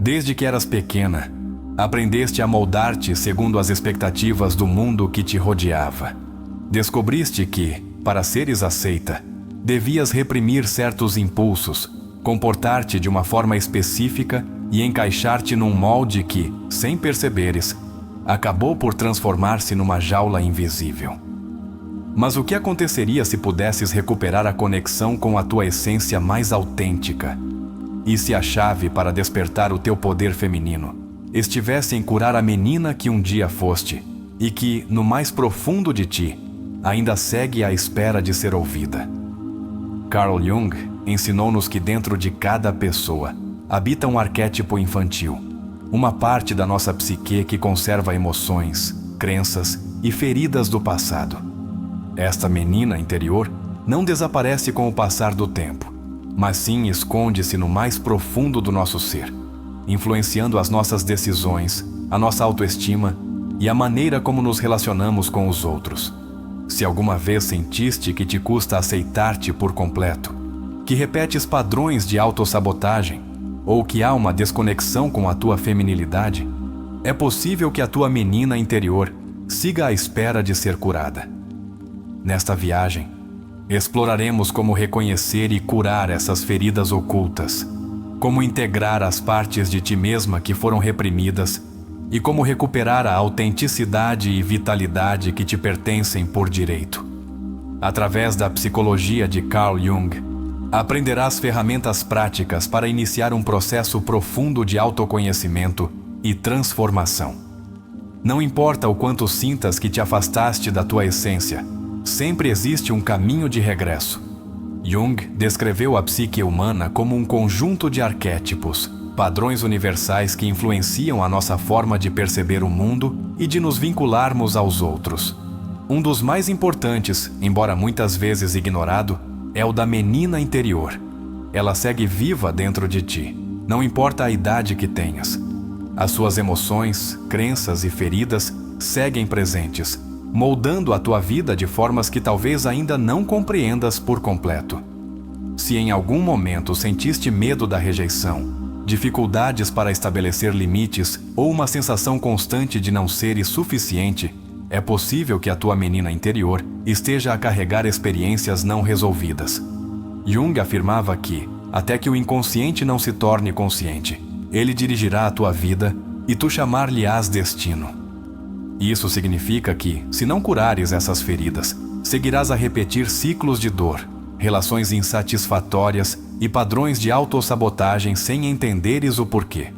Desde que eras pequena, aprendeste a moldar-te segundo as expectativas do mundo que te rodeava. Descobriste que, para seres aceita, devias reprimir certos impulsos, comportar-te de uma forma específica e encaixar-te num molde que, sem perceberes, acabou por transformar-se numa jaula invisível. Mas o que aconteceria se pudesses recuperar a conexão com a tua essência mais autêntica? E se a chave para despertar o teu poder feminino estivesse em curar a menina que um dia foste e que, no mais profundo de ti, ainda segue à espera de ser ouvida? Carl Jung ensinou-nos que dentro de cada pessoa habita um arquétipo infantil, uma parte da nossa psique que conserva emoções, crenças e feridas do passado. Esta menina interior não desaparece com o passar do tempo, mas sim esconde-se no mais profundo do nosso ser, influenciando as nossas decisões, a nossa autoestima e a maneira como nos relacionamos com os outros. Se alguma vez sentiste que te custa aceitar-te por completo, que repetes padrões de autossabotagem ou que há uma desconexão com a tua feminilidade, é possível que a tua menina interior siga à espera de ser curada. Nesta viagem, exploraremos como reconhecer e curar essas feridas ocultas, como integrar as partes de ti mesma que foram reprimidas e como recuperar a autenticidade e vitalidade que te pertencem por direito. Através da psicologia de Carl Jung, aprenderás ferramentas práticas para iniciar um processo profundo de autoconhecimento e transformação. Não importa o quanto sintas que te afastaste da tua essência, sempre existe um caminho de regresso. Jung descreveu a psique humana como um conjunto de arquétipos, padrões universais que influenciam a nossa forma de perceber o mundo e de nos vincularmos aos outros. Um dos mais importantes, embora muitas vezes ignorado, é o da menina interior. Ela segue viva dentro de ti, não importa a idade que tenhas. As suas emoções, crenças e feridas seguem presentes, moldando a tua vida de formas que talvez ainda não compreendas por completo. Se em algum momento sentiste medo da rejeição, dificuldades para estabelecer limites ou uma sensação constante de não seres suficiente, é possível que a tua menina interior esteja a carregar experiências não resolvidas. Jung afirmava que, até que o inconsciente não se torne consciente, ele dirigirá a tua vida e tu chamar-lhe-ás destino. Isso significa que, se não curares essas feridas, seguirás a repetir ciclos de dor, relações insatisfatórias e padrões de autossabotagem sem entenderes o porquê.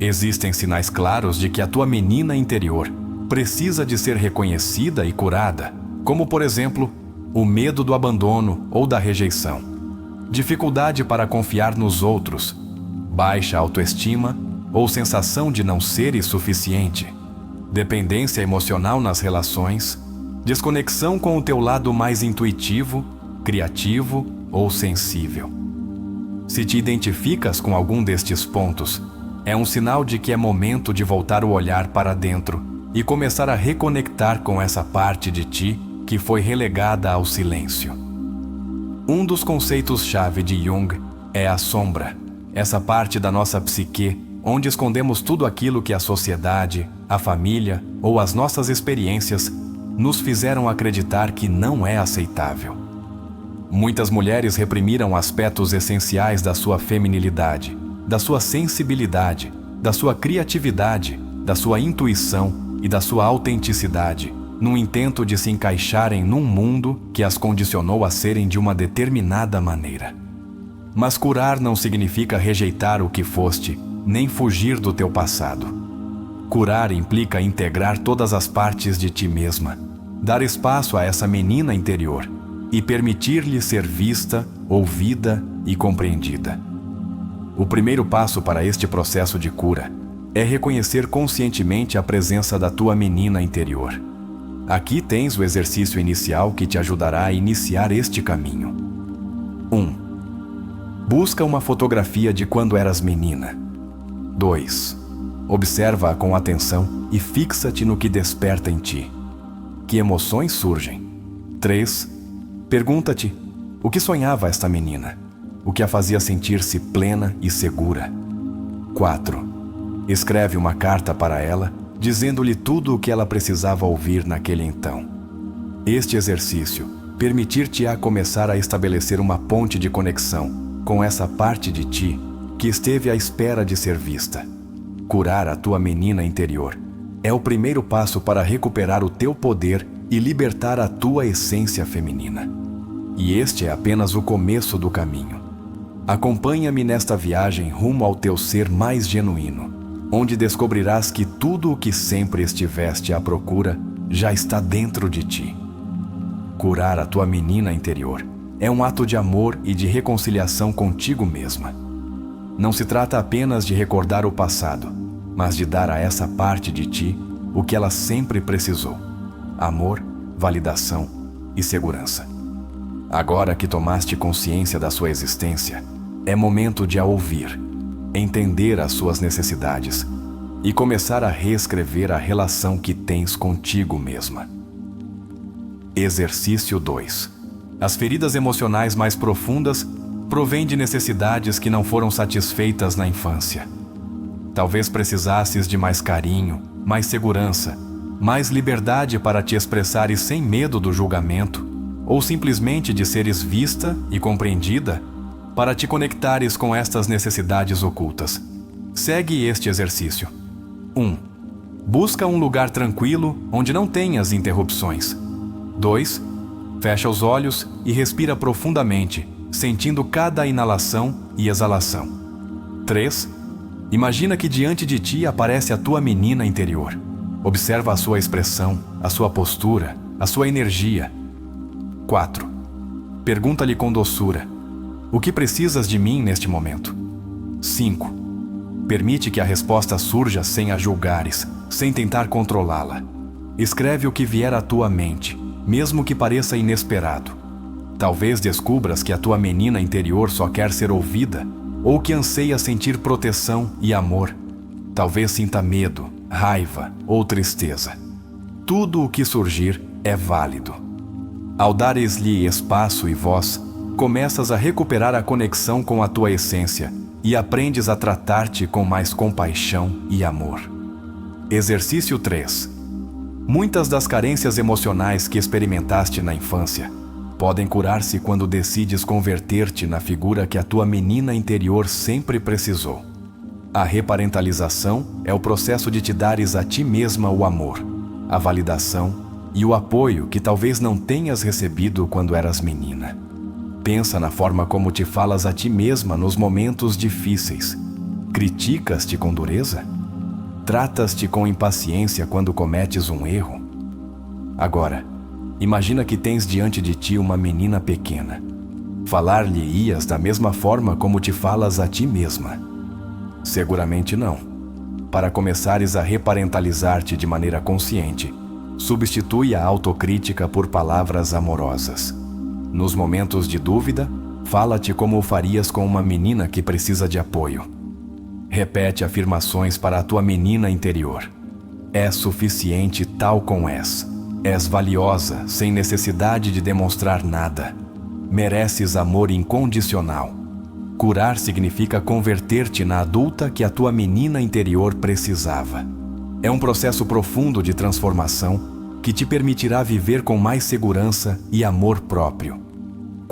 Existem sinais claros de que a tua menina interior precisa de ser reconhecida e curada, como, por exemplo, o medo do abandono ou da rejeição, dificuldade para confiar nos outros, baixa autoestima ou sensação de não seres suficiente, dependência emocional nas relações, desconexão com o teu lado mais intuitivo, criativo ou sensível. Se te identificas com algum destes pontos, é um sinal de que é momento de voltar o olhar para dentro e começar a reconectar com essa parte de ti que foi relegada ao silêncio. Um dos conceitos-chave de Jung é a sombra, essa parte da nossa psique onde escondemos tudo aquilo que a sociedade, a família ou as nossas experiências nos fizeram acreditar que não é aceitável. Muitas mulheres reprimiram aspectos essenciais da sua feminilidade, da sua sensibilidade, da sua criatividade, da sua intuição e da sua autenticidade, num intento de se encaixarem num mundo que as condicionou a serem de uma determinada maneira. Mas curar não significa rejeitar o que foste, nem fugir do teu passado. Curar implica integrar todas as partes de ti mesma, dar espaço a essa menina interior e permitir-lhe ser vista, ouvida e compreendida. O primeiro passo para este processo de cura é reconhecer conscientemente a presença da tua menina interior. Aqui tens o exercício inicial que te ajudará a iniciar este caminho. 1. Busca uma fotografia de quando eras menina. 2. Observa-a com atenção e fixa-te no que desperta em ti. Que emoções surgem? 3. Pergunta-te, o que sonhava esta menina? O que a fazia sentir-se plena e segura? 4. Escreve uma carta para ela, dizendo-lhe tudo o que ela precisava ouvir naquele então. Este exercício permitir-te-á começar a estabelecer uma ponte de conexão com essa parte de ti que esteve à espera de ser vista. Curar a tua menina interior é o primeiro passo para recuperar o teu poder e libertar a tua essência feminina. E este é apenas o começo do caminho. Acompanha-me nesta viagem rumo ao teu ser mais genuíno, onde descobrirás que tudo o que sempre estiveste à procura já está dentro de ti. Curar a tua menina interior é um ato de amor e de reconciliação contigo mesma. Não se trata apenas de recordar o passado, mas de dar a essa parte de ti o que ela sempre precisou: amor, validação e segurança. Agora que tomaste consciência da sua existência, é momento de a ouvir, entender as suas necessidades e começar a reescrever a relação que tens contigo mesma. Exercício 2. As feridas emocionais mais profundas provêm de necessidades que não foram satisfeitas na infância. Talvez precisasses de mais carinho, mais segurança, mais liberdade para te expressares sem medo do julgamento, ou simplesmente de seres vista e compreendida para te conectares com estas necessidades ocultas. Segue este exercício. 1. Busca um lugar tranquilo onde não tenhas interrupções. 2. Fecha os olhos e respira profundamente, sentindo cada inalação e exalação. 3. Imagina que diante de ti aparece a tua menina interior. Observa a sua expressão, a sua postura, a sua energia. 4. Pergunta-lhe com doçura: o que precisas de mim neste momento? 5. Permite que a resposta surja sem a julgares, sem tentar controlá-la. Escreve o que vier à tua mente, mesmo que pareça inesperado. Talvez descubras que a tua menina interior só quer ser ouvida, ou que anseia sentir proteção e amor. Talvez sinta medo, raiva ou tristeza. Tudo o que surgir é válido. Ao dares-lhe espaço e voz, começas a recuperar a conexão com a tua essência e aprendes a tratar-te com mais compaixão e amor. Exercício 3. Muitas das carências emocionais que experimentaste na infância podem curar-se quando decides converter-te na figura que a tua menina interior sempre precisou. A reparentalização é o processo de te dares a ti mesma o amor, a validação e o apoio que talvez não tenhas recebido quando eras menina. Pensa na forma como te falas a ti mesma nos momentos difíceis. Criticas-te com dureza? Tratas-te com impaciência quando cometes um erro? Agora, imagina que tens diante de ti uma menina pequena. Falar-lhe-ias da mesma forma como te falas a ti mesma? Seguramente não. Para começares a reparentalizar-te de maneira consciente, substitui a autocrítica por palavras amorosas. Nos momentos de dúvida, fala-te como o farias com uma menina que precisa de apoio. Repete afirmações para a tua menina interior. És suficiente tal como és. És valiosa, sem necessidade de demonstrar nada. Mereces amor incondicional. Curar significa converter-te na adulta que a tua menina interior precisava. É um processo profundo de transformação que te permitirá viver com mais segurança e amor próprio.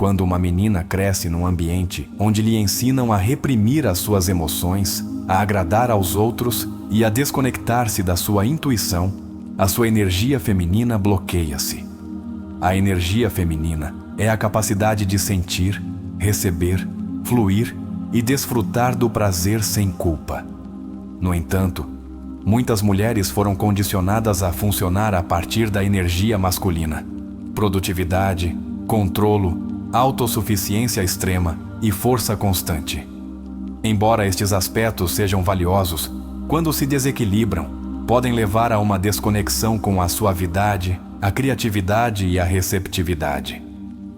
Quando uma menina cresce num ambiente onde lhe ensinam a reprimir as suas emoções, a agradar aos outros e a desconectar-se da sua intuição, a sua energia feminina bloqueia-se. A energia feminina é a capacidade de sentir, receber, fluir e desfrutar do prazer sem culpa. No entanto, muitas mulheres foram condicionadas a funcionar a partir da energia masculina. Produtividade, controlo, autossuficiência extrema e força constante. Embora estes aspectos sejam valiosos, quando se desequilibram, podem levar a uma desconexão com a suavidade, a criatividade e a receptividade.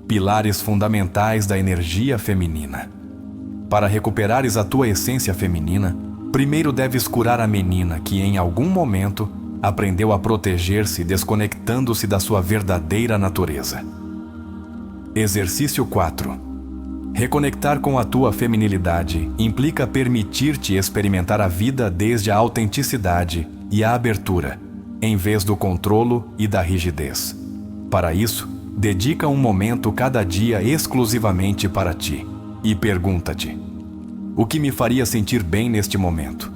Pilares fundamentais da energia feminina. Para recuperares a tua essência feminina, primeiro deves curar a menina que, em algum momento, aprendeu a proteger-se desconectando-se da sua verdadeira natureza. Exercício 4. Reconectar com a tua feminilidade implica permitir-te experimentar a vida desde a autenticidade e a abertura, em vez do controlo e da rigidez. Para isso, dedica um momento cada dia exclusivamente para ti e pergunta-te: o que me faria sentir bem neste momento?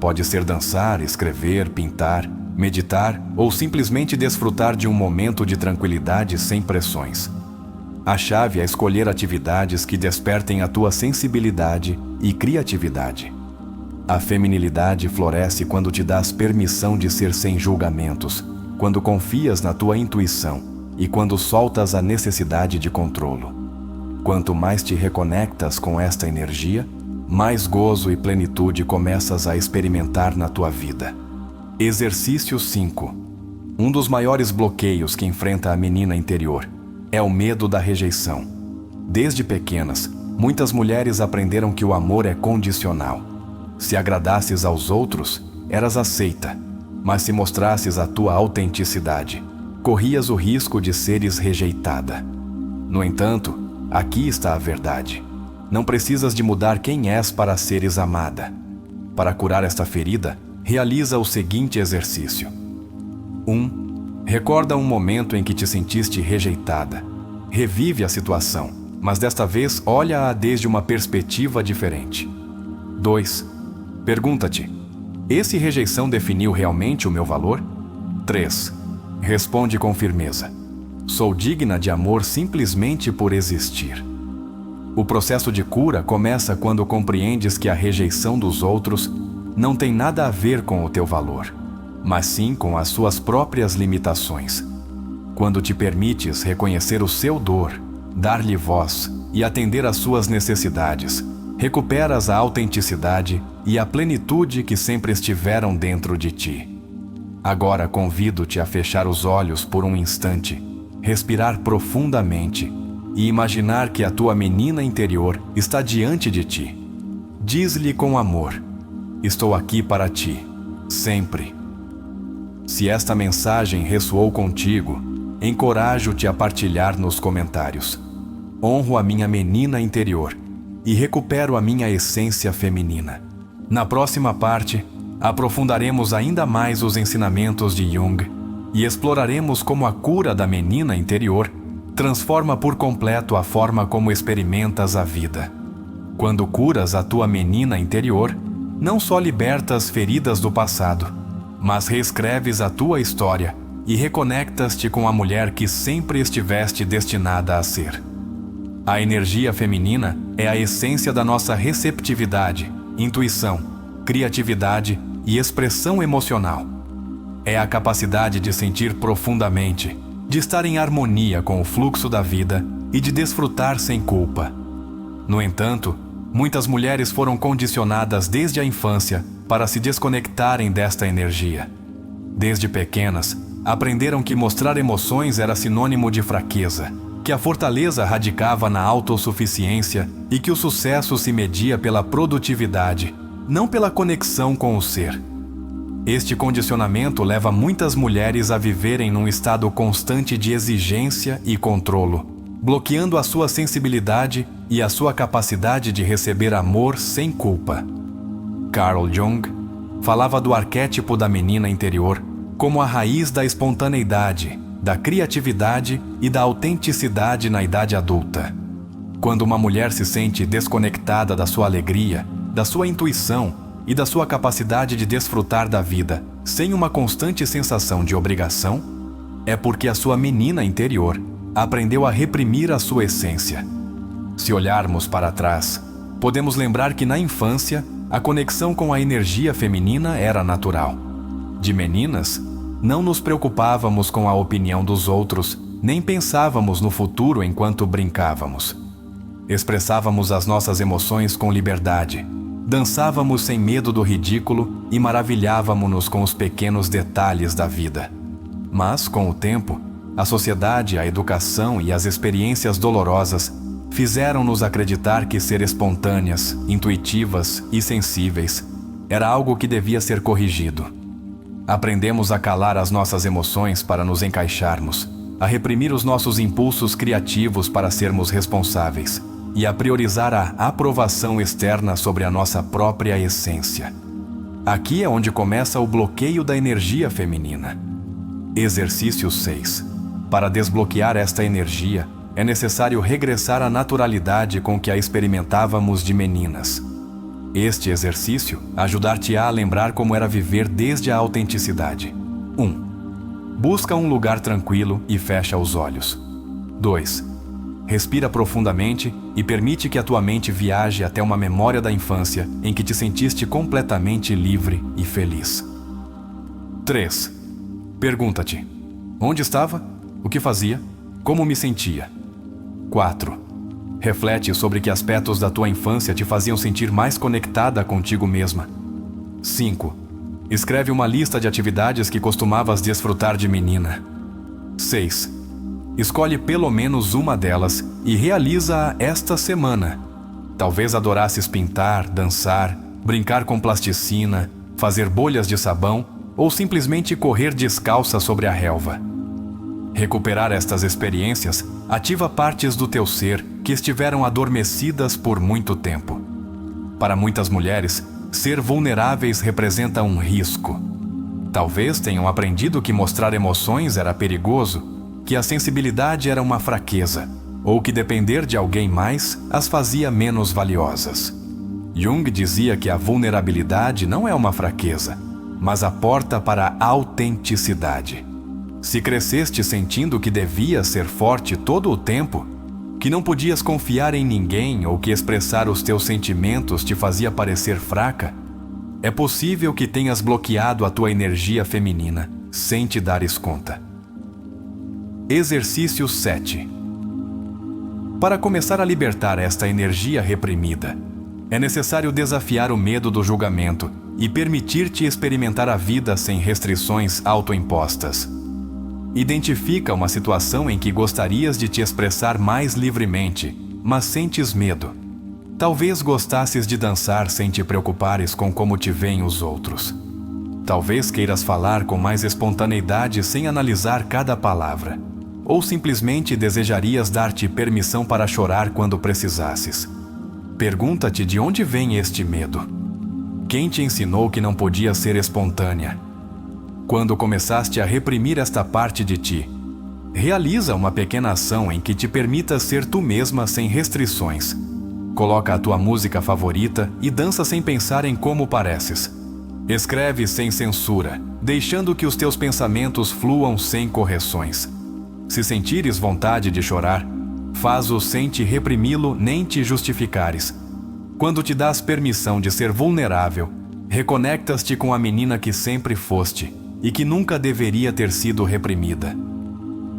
Pode ser dançar, escrever, pintar, meditar ou simplesmente desfrutar de um momento de tranquilidade sem pressões. A chave é escolher atividades que despertem a tua sensibilidade e criatividade. A feminilidade floresce quando te dás permissão de ser sem julgamentos, quando confias na tua intuição e quando soltas a necessidade de controlo. Quanto mais te reconectas com esta energia, mais gozo e plenitude começas a experimentar na tua vida. Exercício 5. Um dos maiores bloqueios que enfrenta a menina interior é o medo da rejeição. Desde pequenas, muitas mulheres aprenderam que o amor é condicional. Se agradasses aos outros, eras aceita, mas se mostrasses a tua autenticidade, corrias o risco de seres rejeitada. No entanto, aqui está a verdade. Não precisas de mudar quem és para seres amada. Para curar esta ferida, realiza o seguinte exercício. 1. Recorda um momento em que te sentiste rejeitada. Revive a situação, mas desta vez olha-a desde uma perspectiva diferente. 2. Pergunta-te: esse rejeição definiu realmente o meu valor? 3. Responde com firmeza: sou digna de amor simplesmente por existir. O processo de cura começa quando compreendes que a rejeição dos outros não tem nada a ver com o teu valor, mas sim com as suas próprias limitações. Quando te permites reconhecer o seu dor, dar-lhe voz e atender às suas necessidades, recuperas a autenticidade e a plenitude que sempre estiveram dentro de ti. Agora convido-te a fechar os olhos por um instante, respirar profundamente e imaginar que a tua menina interior está diante de ti. Diz-lhe com amor: estou aqui para ti, sempre. Se esta mensagem ressoou contigo, encorajo-te a partilhar nos comentários. Honro a minha menina interior e recupero a minha essência feminina. Na próxima parte, aprofundaremos ainda mais os ensinamentos de Jung e exploraremos como a cura da menina interior transforma por completo a forma como experimentas a vida. Quando curas a tua menina interior, não só libertas feridas do passado, mas reescreves a tua história e reconectas-te com a mulher que sempre estiveste destinada a ser. A energia feminina é a essência da nossa receptividade, intuição, criatividade e expressão emocional. É a capacidade de sentir profundamente, de estar em harmonia com o fluxo da vida e de desfrutar sem culpa. No entanto, muitas mulheres foram condicionadas desde a infância para se desconectarem desta energia. Desde pequenas, aprenderam que mostrar emoções era sinônimo de fraqueza, que a fortaleza radicava na autossuficiência e que o sucesso se media pela produtividade, não pela conexão com o ser. Este condicionamento leva muitas mulheres a viverem num estado constante de exigência e controlo, bloqueando a sua sensibilidade e a sua capacidade de receber amor sem culpa. Carl Jung falava do arquétipo da menina interior como a raiz da espontaneidade, da criatividade e da autenticidade na idade adulta. Quando uma mulher se sente desconectada da sua alegria, da sua intuição e da sua capacidade de desfrutar da vida sem uma constante sensação de obrigação, é porque a sua menina interior aprendeu a reprimir a sua essência. Se olharmos para trás, podemos lembrar que na infância a conexão com a energia feminina era natural. De meninas, não nos preocupávamos com a opinião dos outros, nem pensávamos no futuro enquanto brincávamos. Expressávamos as nossas emoções com liberdade, dançávamos sem medo do ridículo e maravilhávamos-nos com os pequenos detalhes da vida. Mas, com o tempo, a sociedade, a educação e as experiências dolorosas fizeram-nos acreditar que ser espontâneas, intuitivas e sensíveis era algo que devia ser corrigido. Aprendemos a calar as nossas emoções para nos encaixarmos, a reprimir os nossos impulsos criativos para sermos responsáveis, e a priorizar a aprovação externa sobre a nossa própria essência. Aqui é onde começa o bloqueio da energia feminina. Exercício 6. Para desbloquear esta energia, é necessário regressar à naturalidade com que a experimentávamos de meninas. Este exercício ajudar-te-á a lembrar como era viver desde a autenticidade. 1. Busca um lugar tranquilo e fecha os olhos. 2. Respira profundamente e permite que a tua mente viaje até uma memória da infância em que te sentiste completamente livre e feliz. 3. Pergunta-te: onde estava? O que fazia? Como me sentia? 4. Reflete sobre que aspectos da tua infância te faziam sentir mais conectada contigo mesma. 5. Escreve uma lista de atividades que costumavas desfrutar de menina. 6. Escolhe pelo menos uma delas e realiza-a esta semana. Talvez adorasses pintar, dançar, brincar com plasticina, fazer bolhas de sabão ou simplesmente correr descalça sobre a relva. Recuperar estas experiências ativa partes do teu ser que estiveram adormecidas por muito tempo. Para muitas mulheres, ser vulneráveis representa um risco. Talvez tenham aprendido que mostrar emoções era perigoso, que a sensibilidade era uma fraqueza, ou que depender de alguém mais as fazia menos valiosas. Jung dizia que a vulnerabilidade não é uma fraqueza, mas a porta para a autenticidade. Se cresceste sentindo que devias ser forte todo o tempo, que não podias confiar em ninguém ou que expressar os teus sentimentos te fazia parecer fraca, é possível que tenhas bloqueado a tua energia feminina sem te dares conta. Exercício 7. Para começar a libertar esta energia reprimida, é necessário desafiar o medo do julgamento e permitir-te experimentar a vida sem restrições autoimpostas. Identifica uma situação em que gostarias de te expressar mais livremente, mas sentes medo. Talvez gostasses de dançar sem te preocupares com como te veem os outros. Talvez queiras falar com mais espontaneidade sem analisar cada palavra. Ou simplesmente desejarias dar-te permissão para chorar quando precisasses. Pergunta-te de onde vem este medo. Quem te ensinou que não podia ser espontânea? Quando começaste a reprimir esta parte de ti, realiza uma pequena ação em que te permita ser tu mesma sem restrições. Coloca a tua música favorita e dança sem pensar em como pareces. Escreve sem censura, deixando que os teus pensamentos fluam sem correções. Se sentires vontade de chorar, faz-o sem te reprimi-lo nem te justificares. Quando te dás permissão de ser vulnerável, reconectas-te com a menina que sempre foste e que nunca deveria ter sido reprimida.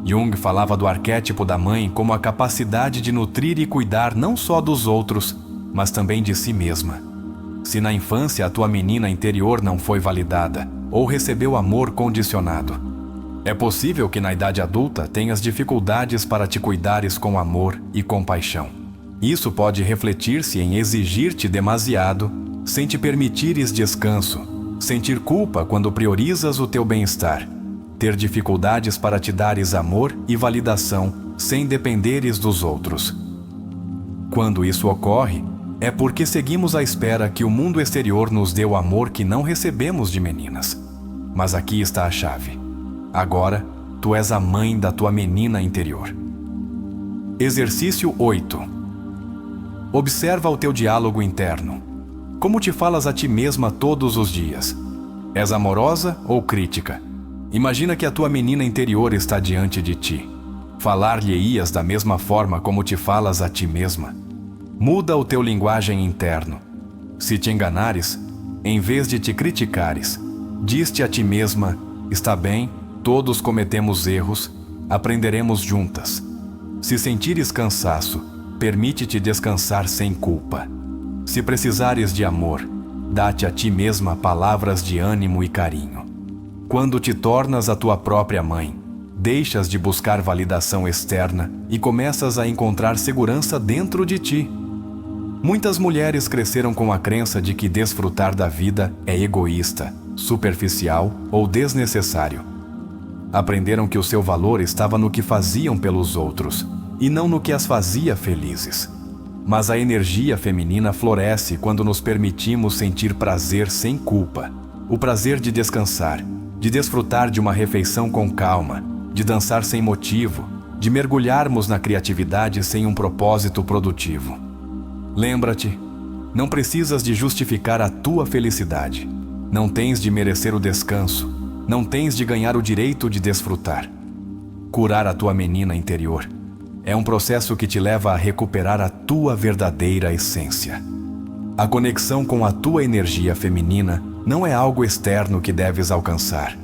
Jung falava do arquétipo da mãe como a capacidade de nutrir e cuidar não só dos outros, mas também de si mesma. Se na infância a tua menina interior não foi validada ou recebeu amor condicionado, é possível que na idade adulta tenhas dificuldades para te cuidares com amor e compaixão. Isso pode refletir-se em exigir-te demasiado, sem te permitires descanso, sentir culpa quando priorizas o teu bem-estar, ter dificuldades para te dares amor e validação sem dependeres dos outros. Quando isso ocorre, é porque seguimos à espera que o mundo exterior nos dê o amor que não recebemos de meninas. Mas aqui está a chave. Agora, tu és a mãe da tua menina interior. Exercício 8. Observa o teu diálogo interno. Como te falas a ti mesma todos os dias? És amorosa ou crítica? Imagina que a tua menina interior está diante de ti. Falar-lhe-ias da mesma forma como te falas a ti mesma? Muda o teu linguagem interno. Se te enganares, em vez de te criticares, diz-te a ti mesma: está bem, todos cometemos erros, aprenderemos juntas. Se sentires cansaço, permite-te descansar sem culpa. Se precisares de amor, dá-te a ti mesma palavras de ânimo e carinho. Quando te tornas a tua própria mãe, deixas de buscar validação externa e começas a encontrar segurança dentro de ti. Muitas mulheres cresceram com a crença de que desfrutar da vida é egoísta, superficial ou desnecessário. Aprenderam que o seu valor estava no que faziam pelos outros e não no que as fazia felizes. Mas a energia feminina floresce quando nos permitimos sentir prazer sem culpa. O prazer de descansar, de desfrutar de uma refeição com calma, de dançar sem motivo, de mergulharmos na criatividade sem um propósito produtivo. Lembra-te, não precisas de justificar a tua felicidade. Não tens de merecer o descanso. Não tens de ganhar o direito de desfrutar. Curar a tua menina interior é um processo que te leva a recuperar a tua verdadeira essência. A conexão com a tua energia feminina não é algo externo que deves alcançar.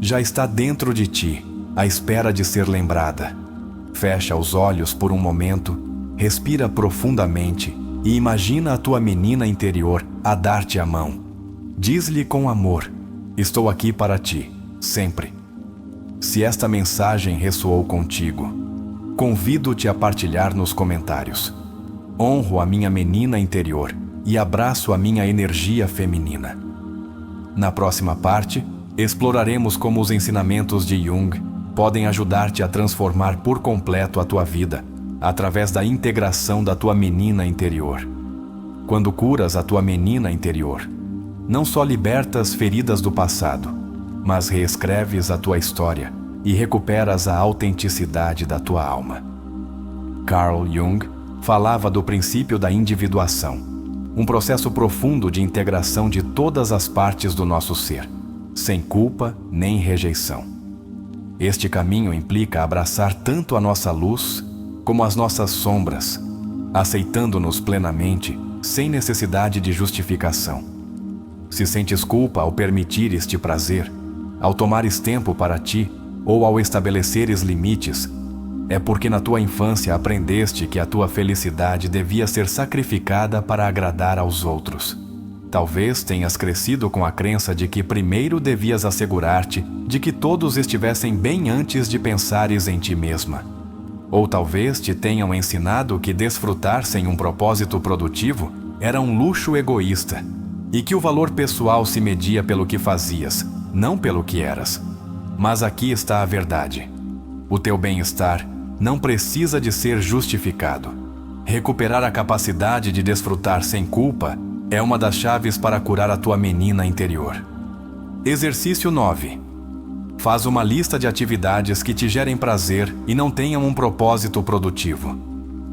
Já está dentro de ti, à espera de ser lembrada. Fecha os olhos por um momento, respira profundamente e imagina a tua menina interior a dar-te a mão. Diz-lhe com amor: estou aqui para ti, sempre. Se esta mensagem ressoou contigo, convido-te a partilhar nos comentários. Honro a minha menina interior e abraço a minha energia feminina. Na próxima parte, exploraremos como os ensinamentos de Jung podem ajudar-te a transformar por completo a tua vida, através da integração da tua menina interior. Quando curas a tua menina interior, não só libertas feridas do passado, mas reescreves a tua história e recuperas a autenticidade da tua alma. Carl Jung falava do princípio da individuação, um processo profundo de integração de todas as partes do nosso ser, sem culpa nem rejeição. Este caminho implica abraçar tanto a nossa luz como as nossas sombras, aceitando-nos plenamente, sem necessidade de justificação. Se sentes culpa ao permitir este prazer, ao tomares tempo para ti ou ao estabeleceres limites, é porque na tua infância aprendeste que a tua felicidade devia ser sacrificada para agradar aos outros. Talvez tenhas crescido com a crença de que primeiro devias assegurar-te de que todos estivessem bem antes de pensares em ti mesma. Ou talvez te tenham ensinado que desfrutar sem um propósito produtivo era um luxo egoísta e que o valor pessoal se media pelo que fazias, não pelo que eras. Mas aqui está a verdade. O teu bem-estar não precisa de ser justificado. Recuperar a capacidade de desfrutar sem culpa é uma das chaves para curar a tua menina interior. Exercício 9. Faz uma lista de atividades que te gerem prazer e não tenham um propósito produtivo.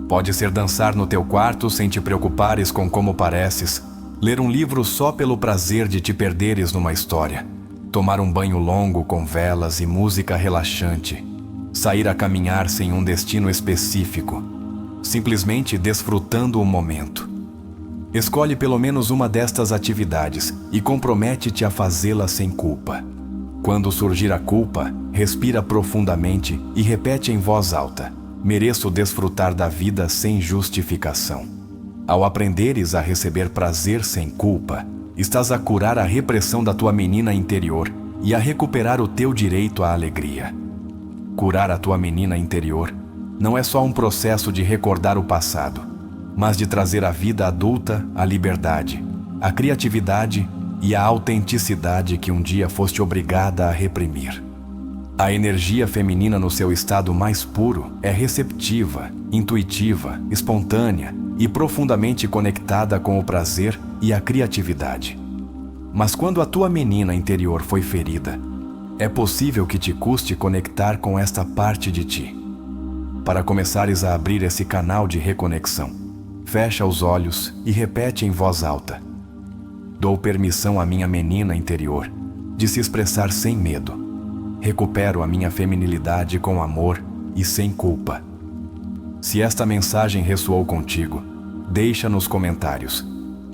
Pode ser dançar no teu quarto sem te preocupares com como pareces, ler um livro só pelo prazer de te perderes numa história, tomar um banho longo com velas e música relaxante, sair a caminhar sem um destino específico, simplesmente desfrutando o momento. Escolhe pelo menos uma destas atividades e compromete-te a fazê-la sem culpa. Quando surgir a culpa, respira profundamente e repete em voz alta: mereço desfrutar da vida sem justificação. Ao aprenderes a receber prazer sem culpa, estás a curar a repressão da tua menina interior e a recuperar o teu direito à alegria. Curar a tua menina interior não é só um processo de recordar o passado, mas de trazer à vida adulta a liberdade, a criatividade e a autenticidade que um dia foste obrigada a reprimir. A energia feminina no seu estado mais puro é receptiva, intuitiva, espontânea e profundamente conectada com o prazer e a criatividade. Mas quando a tua menina interior foi ferida, é possível que te custe conectar com esta parte de ti. Para começares a abrir esse canal de reconexão, fecha os olhos e repete em voz alta: dou permissão à minha menina interior de se expressar sem medo. Recupero a minha feminilidade com amor e sem culpa. Se esta mensagem ressoou contigo, deixa nos comentários.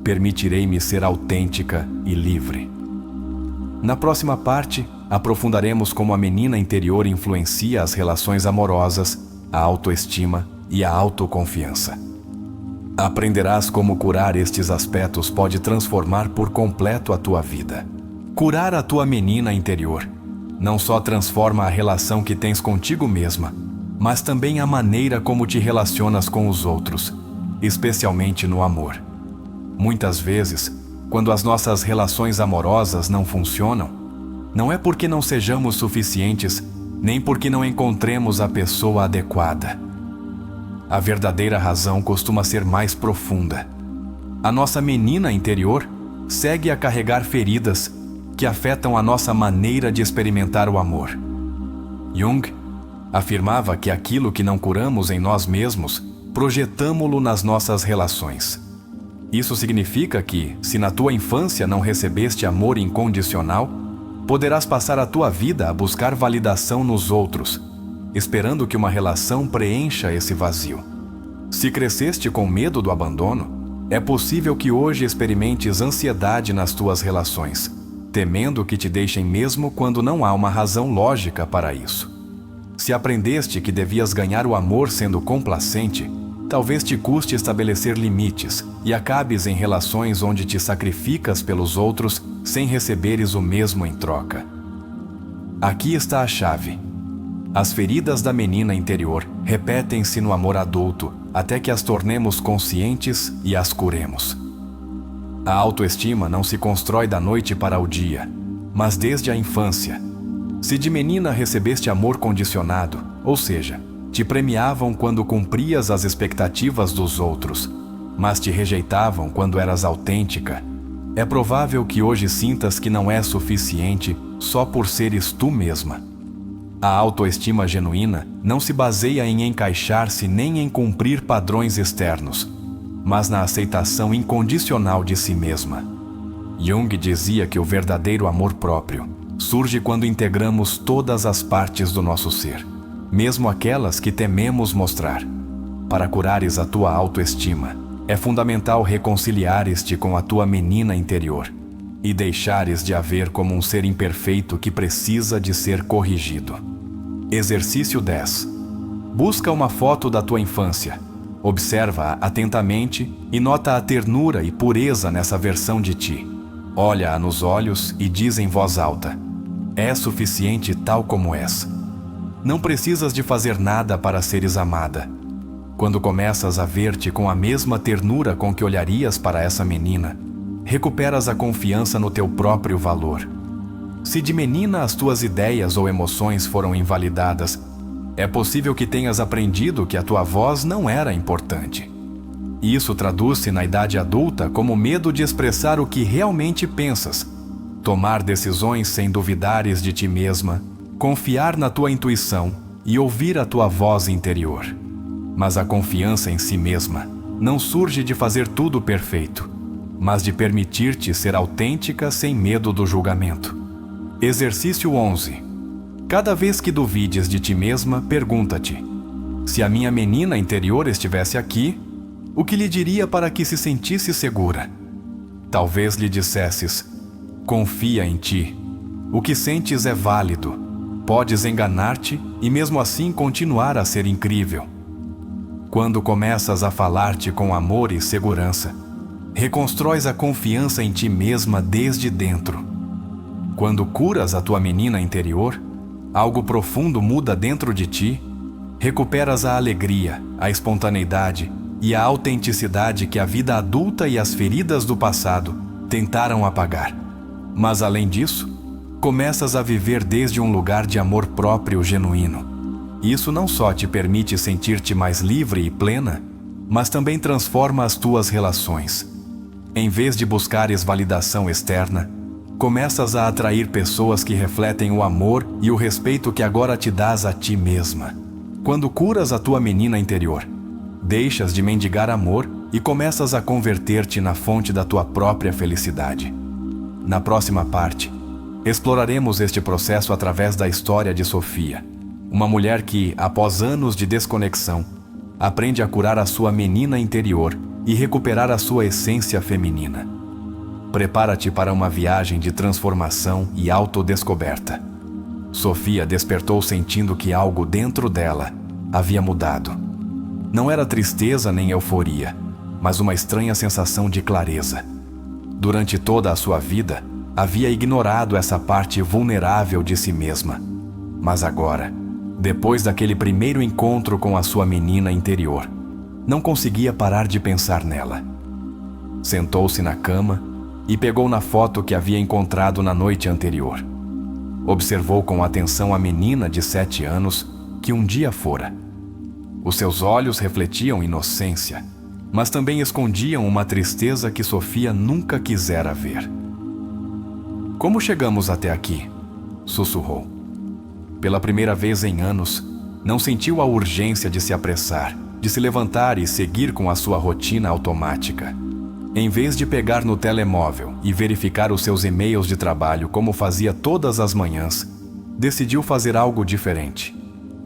Permitirei-me ser autêntica e livre. Na próxima parte, aprofundaremos como a menina interior influencia as relações amorosas, a autoestima e a autoconfiança. Aprenderás como curar estes aspectos pode transformar por completo a tua vida. Curar a tua menina interior não só transforma a relação que tens contigo mesma, mas também a maneira como te relacionas com os outros, especialmente no amor. Muitas vezes, quando as nossas relações amorosas não funcionam, não é porque não sejamos suficientes, nem porque não encontremos a pessoa adequada. a verdadeira razão costuma ser mais profunda. A nossa menina interior segue a carregar feridas que afetam a nossa maneira de experimentar o amor. Jung afirmava que aquilo que não curamos em nós mesmos, projetamo-lo nas nossas relações. Isso significa que, se na tua infância não recebeste amor incondicional, poderás passar a tua vida a buscar validação nos outros, esperando que uma relação preencha esse vazio. Se cresceste com medo do abandono, é possível que hoje experimentes ansiedade nas tuas relações, temendo que te deixem mesmo quando não há uma razão lógica para isso. Se aprendeste que devias ganhar o amor sendo complacente, talvez te custe estabelecer limites e acabes em relações onde te sacrificas pelos outros sem receberes o mesmo em troca. Aqui está a chave. As feridas da menina interior repetem-se no amor adulto até que as tornemos conscientes e as curemos. A autoestima não se constrói da noite para o dia, mas desde a infância. Se de menina recebeste amor condicionado, ou seja, te premiavam quando cumprias as expectativas dos outros, mas te rejeitavam quando eras autêntica, é provável que hoje sintas que não é suficiente só por seres tu mesma. A autoestima genuína não se baseia em encaixar-se nem em cumprir padrões externos, mas na aceitação incondicional de si mesma. Jung dizia que o verdadeiro amor próprio surge quando integramos todas as partes do nosso ser, mesmo aquelas que tememos mostrar. Para curares a tua autoestima, é fundamental reconciliares-te com a tua menina interior e deixares de a ver como um ser imperfeito que precisa de ser corrigido. Exercício 10. Busca uma foto da tua infância. Observa-a atentamente e nota a ternura e pureza nessa versão de ti. Olha-a nos olhos e diz em voz alta: é suficiente tal como és. Não precisas de fazer nada para seres amada. Quando começas a ver-te com a mesma ternura com que olharias para essa menina, recuperas a confiança no teu próprio valor. Se de menina as tuas ideias ou emoções foram invalidadas, é possível que tenhas aprendido que a tua voz não era importante. Isso traduz-se na idade adulta como medo de expressar o que realmente pensas, tomar decisões sem duvidares de ti mesma, confiar na tua intuição e ouvir a tua voz interior. Mas a confiança em si mesma não surge de fazer tudo perfeito, mas de permitir-te ser autêntica sem medo do julgamento. Exercício 11. Cada vez que duvides de ti mesma, pergunta-te: se a minha menina interior estivesse aqui, o que lhe diria para que se sentisse segura? Talvez lhe dissesses: confia em ti. O que sentes é válido. Podes enganar-te e mesmo assim continuar a ser incrível. Quando começas a falar-te com amor e segurança, reconstróis a confiança em ti mesma desde dentro. Quando curas a tua menina interior, algo profundo muda dentro de ti, recuperas a alegria, a espontaneidade e a autenticidade que a vida adulta e as feridas do passado tentaram apagar. Mas além disso, começas a viver desde um lugar de amor próprio genuíno. Isso não só te permite sentir-te mais livre e plena, mas também transforma as tuas relações. Em vez de buscares validação externa, começas a atrair pessoas que refletem o amor e o respeito que agora te dás a ti mesma. Quando curas a tua menina interior, deixas de mendigar amor e começas a converter-te na fonte da tua própria felicidade. Na próxima parte, exploraremos este processo através da história de Sofia, uma mulher que, após anos de desconexão, aprende a curar a sua menina interior e recuperar a sua essência feminina. Prepara-te para uma viagem de transformação e autodescoberta. Sofia despertou sentindo que algo dentro dela havia mudado. Não era tristeza nem euforia, mas uma estranha sensação de clareza. Durante toda a sua vida, havia ignorado essa parte vulnerável de si mesma. Mas agora, depois daquele primeiro encontro com a sua menina interior, não conseguia parar de pensar nela. Sentou-se na cama e pegou na foto que havia encontrado na noite anterior. Observou com atenção a menina de 7 anos que um dia fora. Os seus olhos refletiam inocência, mas também escondiam uma tristeza que Sofia nunca quisera ver. "Como chegamos até aqui?" sussurrou. Pela primeira vez em anos, não sentiu a urgência de se apressar, de se levantar e seguir com a sua rotina automática. Em vez de pegar no telemóvel e verificar os seus e-mails de trabalho como fazia todas as manhãs, decidiu fazer algo diferente.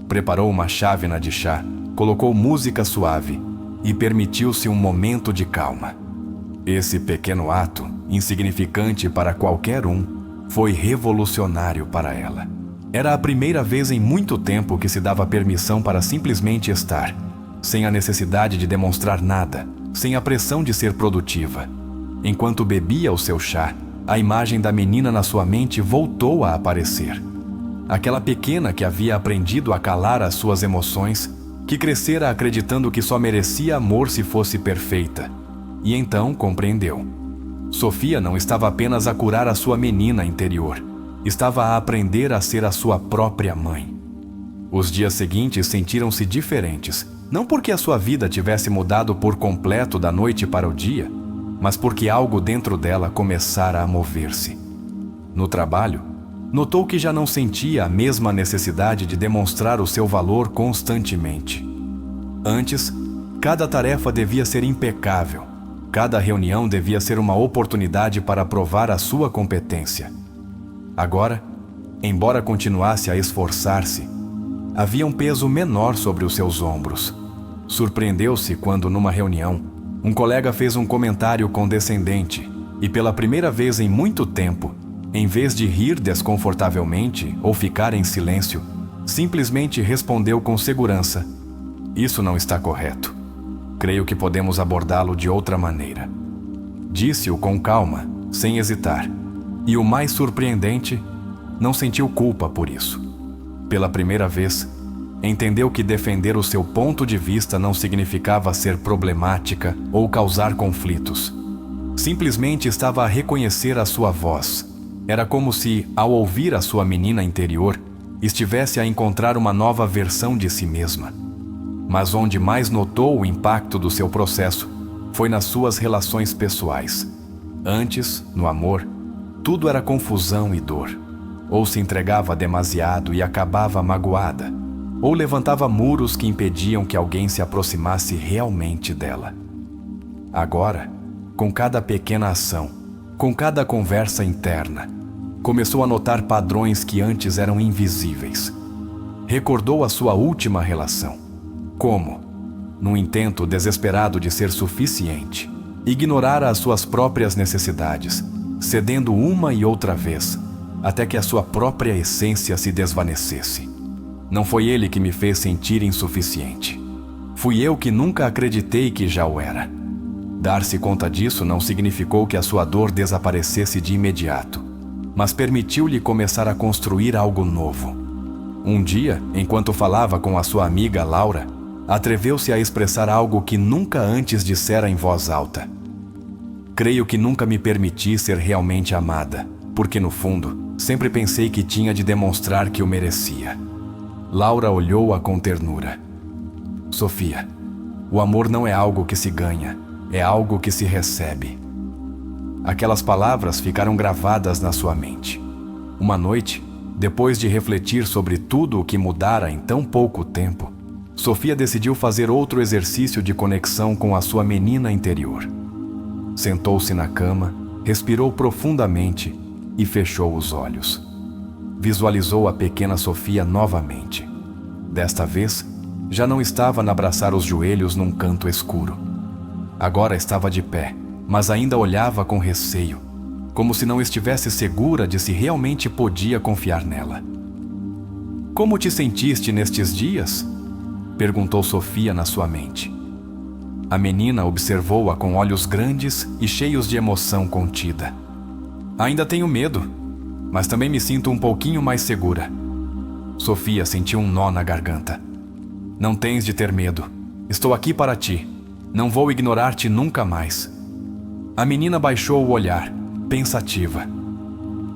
Preparou uma chávena de chá, colocou música suave e permitiu-se um momento de calma. Esse pequeno ato, insignificante para qualquer um, foi revolucionário para ela. Era a primeira vez em muito tempo que se dava permissão para simplesmente estar, sem a necessidade de demonstrar nada, sem a pressão de ser produtiva. Enquanto bebia o seu chá, a imagem da menina na sua mente voltou a aparecer. Aquela pequena que havia aprendido a calar as suas emoções, que crescera acreditando que só merecia amor se fosse perfeita. E então compreendeu. Sofia não estava apenas a curar a sua menina interior, estava a aprender a ser a sua própria mãe. Os dias seguintes sentiram-se diferentes, não porque a sua vida tivesse mudado por completo da noite para o dia, mas porque algo dentro dela começara a mover-se. No trabalho, notou que já não sentia a mesma necessidade de demonstrar o seu valor constantemente. Antes, cada tarefa devia ser impecável, cada reunião devia ser uma oportunidade para provar a sua competência. Agora, embora continuasse a esforçar-se, havia um peso menor sobre os seus ombros. Surpreendeu-se quando, numa reunião, um colega fez um comentário condescendente e, pela primeira vez em muito tempo, em vez de rir desconfortavelmente ou ficar em silêncio, simplesmente respondeu com segurança: "Isso não está correto. Creio que podemos abordá-lo de outra maneira." Disse-o com calma, sem hesitar. E o mais surpreendente, não sentiu culpa por isso. Pela primeira vez, entendeu que defender o seu ponto de vista não significava ser problemática ou causar conflitos. Simplesmente estava a reconhecer a sua voz. Era como se, ao ouvir a sua menina interior, estivesse a encontrar uma nova versão de si mesma. Mas onde mais notou o impacto do seu processo foi nas suas relações pessoais. Antes, no amor, tudo era confusão e dor. Ou se entregava demasiado e acabava magoada, ou levantava muros que impediam que alguém se aproximasse realmente dela. Agora, com cada pequena ação, com cada conversa interna, começou a notar padrões que antes eram invisíveis. Recordou a sua última relação. Como, num intento desesperado de ser suficiente, ignorara as suas próprias necessidades, cedendo uma e outra vez, até que a sua própria essência se desvanecesse. Não foi ele que me fez sentir insuficiente. Fui eu que nunca acreditei que já o era. Dar-se conta disso não significou que a sua dor desaparecesse de imediato, mas permitiu-lhe começar a construir algo novo. Um dia, enquanto falava com a sua amiga Laura, atreveu-se a expressar algo que nunca antes dissera em voz alta. "Creio que nunca me permiti ser realmente amada, porque no fundo, sempre pensei que tinha de demonstrar que o merecia." Laura olhou-a com ternura. "Sofia, o amor não é algo que se ganha, é algo que se recebe." Aquelas palavras ficaram gravadas na sua mente. Uma noite, depois de refletir sobre tudo o que mudara em tão pouco tempo, Sofia decidiu fazer outro exercício de conexão com a sua menina interior. Sentou-se na cama, respirou profundamente e fechou os olhos. Visualizou a pequena Sofia novamente. Desta vez, já não estava a abraçar os joelhos num canto escuro. Agora estava de pé, mas ainda olhava com receio, como se não estivesse segura de se realmente podia confiar nela. "Como te sentiste nestes dias?" perguntou Sofia na sua mente. A menina observou-a com olhos grandes e cheios de emoção contida. "Ainda tenho medo, mas também me sinto um pouquinho mais segura." Sofia sentiu um nó na garganta. "Não tens de ter medo. Estou aqui para ti. Não vou ignorar-te nunca mais." A menina baixou o olhar, pensativa.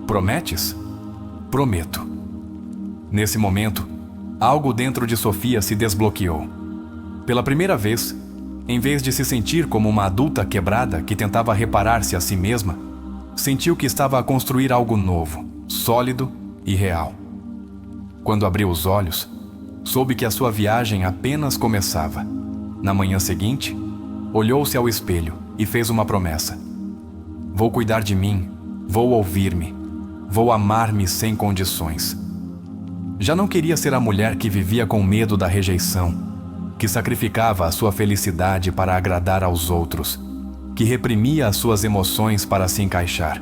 "Prometes?" "Prometo." Nesse momento, algo dentro de Sofia se desbloqueou. Pela primeira vez, em vez de se sentir como uma adulta quebrada que tentava reparar-se a si mesma, sentiu que estava a construir algo novo, sólido e real. Quando abriu os olhos, soube que a sua viagem apenas começava. Na manhã seguinte, olhou-se ao espelho e fez uma promessa: vou cuidar de mim, vou ouvir-me, vou amar-me sem condições. Já não queria ser a mulher que vivia com medo da rejeição, que sacrificava a sua felicidade para agradar aos outros, que reprimia as suas emoções para se encaixar.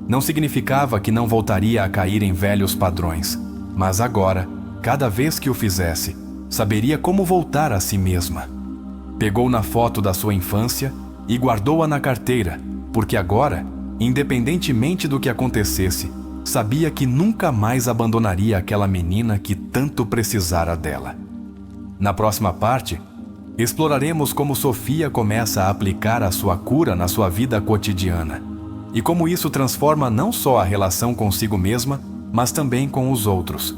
Não significava que não voltaria a cair em velhos padrões, mas agora, cada vez que o fizesse, saberia como voltar a si mesma. Pegou na foto da sua infância e guardou-a na carteira, porque agora, independentemente do que acontecesse, sabia que nunca mais abandonaria aquela menina que tanto precisara dela. Na próxima parte, exploraremos como Sofia começa a aplicar a sua cura na sua vida cotidiana e como isso transforma não só a relação consigo mesma, mas também com os outros.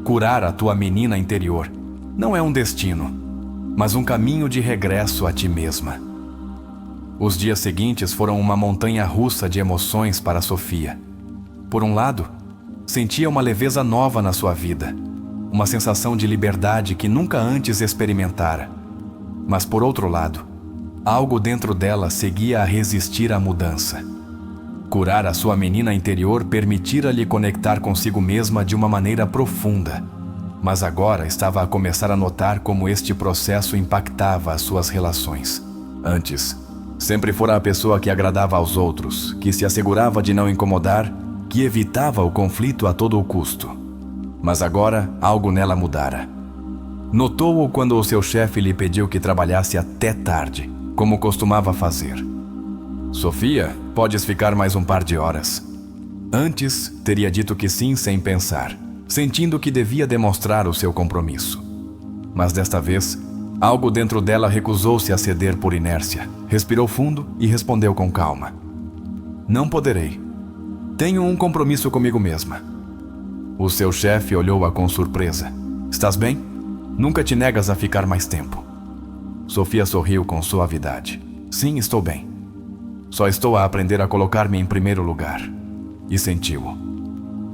Curar a tua menina interior não é um destino, mas um caminho de regresso a ti mesma. Os dias seguintes foram uma montanha-russa de emoções para Sofia. Por um lado, sentia uma leveza nova na sua vida, uma sensação de liberdade que nunca antes experimentara. Mas por outro lado, algo dentro dela seguia a resistir à mudança. Curar a sua menina interior permitira-lhe conectar consigo mesma de uma maneira profunda, mas agora estava a começar a notar como este processo impactava as suas relações. Antes, sempre fora a pessoa que agradava aos outros, que se assegurava de não incomodar, que evitava o conflito a todo o custo. Mas agora algo nela mudara. Notou-o quando o seu chefe lhe pediu que trabalhasse até tarde, como costumava fazer. Sofia, podes ficar mais um par de horas. Antes, teria dito que sim sem pensar, sentindo que devia demonstrar o seu compromisso. Mas desta vez, algo dentro dela recusou-se a ceder por inércia, respirou fundo e respondeu com calma: não poderei. Tenho um compromisso comigo mesma. O seu chefe olhou-a com surpresa. Estás bem? Nunca te negas a ficar mais tempo. Sofia sorriu com suavidade. Sim, estou bem. Só estou a aprender a colocar-me em primeiro lugar. E sentiu-o.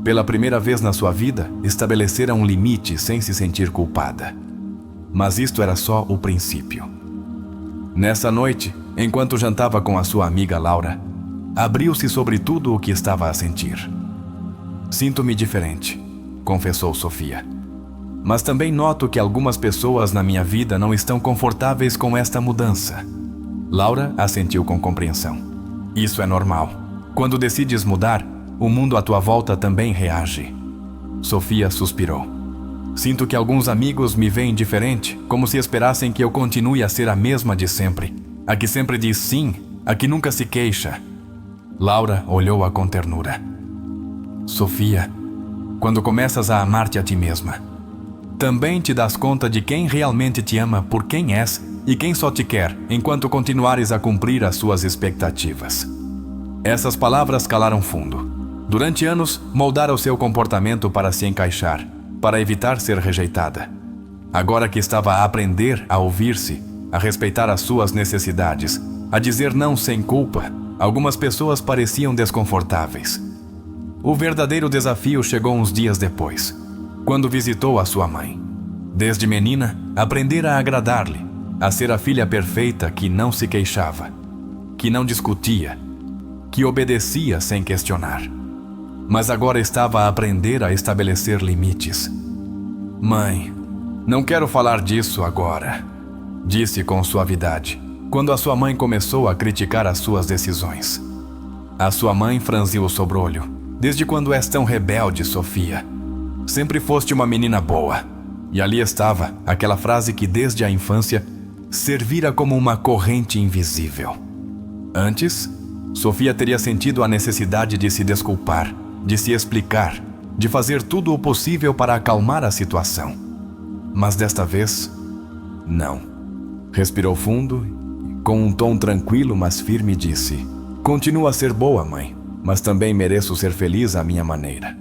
Pela primeira vez na sua vida, estabelecera um limite sem se sentir culpada. Mas isto era só o princípio. Nessa noite, enquanto jantava com a sua amiga Laura, abriu-se sobre tudo o que estava a sentir. Sinto-me diferente, confessou Sofia. Mas também noto que algumas pessoas na minha vida não estão confortáveis com esta mudança. Laura assentiu com compreensão. Isso é normal. Quando decides mudar, o mundo à tua volta também reage. Sofia suspirou. Sinto que alguns amigos me veem diferente, como se esperassem que eu continue a ser a mesma de sempre. A que sempre diz sim, a que nunca se queixa. Laura olhou-a com ternura. Sofia, quando começas a amar-te a ti mesma, também te das conta de quem realmente te ama por quem és e quem só te quer enquanto continuares a cumprir as suas expectativas. Essas palavras calaram fundo. Durante anos, moldara o seu comportamento para se encaixar, para evitar ser rejeitada. Agora que estava a aprender a ouvir-se, a respeitar as suas necessidades, a dizer não sem culpa, algumas pessoas pareciam desconfortáveis. O verdadeiro desafio chegou uns dias depois, quando visitou a sua mãe. Desde menina, aprendera a agradar-lhe, a ser a filha perfeita que não se queixava, que não discutia, que obedecia sem questionar. Mas agora estava a aprender a estabelecer limites. Mãe, não quero falar disso agora, disse com suavidade, quando a sua mãe começou a criticar as suas decisões. A sua mãe franziu o sobrolho. Desde quando és tão rebelde, Sofia? Sempre foste uma menina boa. E ali estava aquela frase que desde a infância servira como uma corrente invisível. Antes, Sofia teria sentido a necessidade de se desculpar, de se explicar, de fazer tudo o possível para acalmar a situação. Mas desta vez, não. Respirou fundo e, com um tom tranquilo mas firme, disse: continua a ser boa, mãe, mas também mereço ser feliz à minha maneira.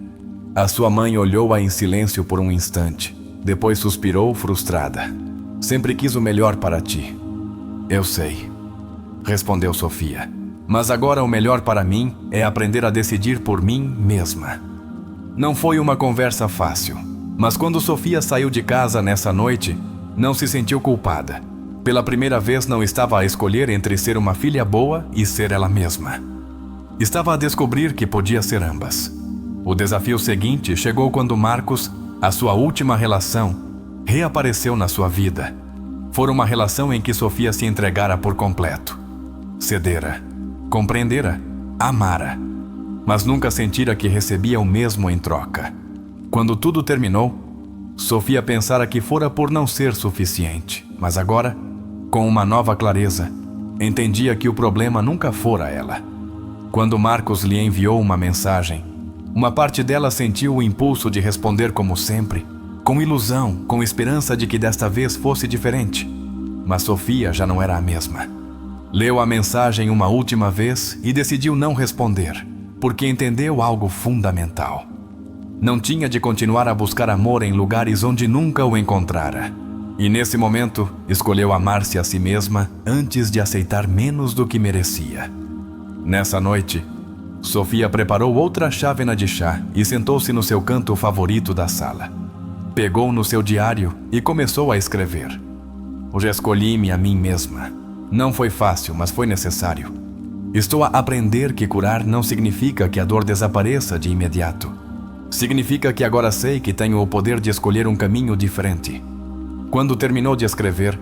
A sua mãe olhou-a em silêncio por um instante, depois suspirou frustrada. Sempre quis o melhor para ti. Eu sei, respondeu Sofia. Mas agora o melhor para mim é aprender a decidir por mim mesma. Não foi uma conversa fácil, mas quando Sofia saiu de casa nessa noite, não se sentiu culpada. Pela primeira vez não estava a escolher entre ser uma filha boa e ser ela mesma. Estava a descobrir que podia ser ambas. O desafio seguinte chegou quando Marcos, a sua última relação, reapareceu na sua vida. Foi uma relação em que Sofia se entregara por completo. Cedera, compreendera, amara, mas nunca sentira que recebia o mesmo em troca. Quando tudo terminou, Sofia pensara que fora por não ser suficiente, mas agora, com uma nova clareza, entendia que o problema nunca fora ela. Quando Marcos lhe enviou uma mensagem, uma parte dela sentiu o impulso de responder como sempre, com ilusão, com esperança de que desta vez fosse diferente. Mas Sofia já não era a mesma. Leu a mensagem uma última vez e decidiu não responder, porque entendeu algo fundamental. Não tinha de continuar a buscar amor em lugares onde nunca o encontrara. E nesse momento, escolheu amar-se a si mesma antes de aceitar menos do que merecia. Nessa noite, Sofia preparou outra chávena de chá e sentou-se no seu canto favorito da sala. Pegou no seu diário e começou a escrever. Hoje escolhi-me a mim mesma. Não foi fácil, mas foi necessário. Estou a aprender que curar não significa que a dor desapareça de imediato. Significa que agora sei que tenho o poder de escolher um caminho diferente. Quando terminou de escrever,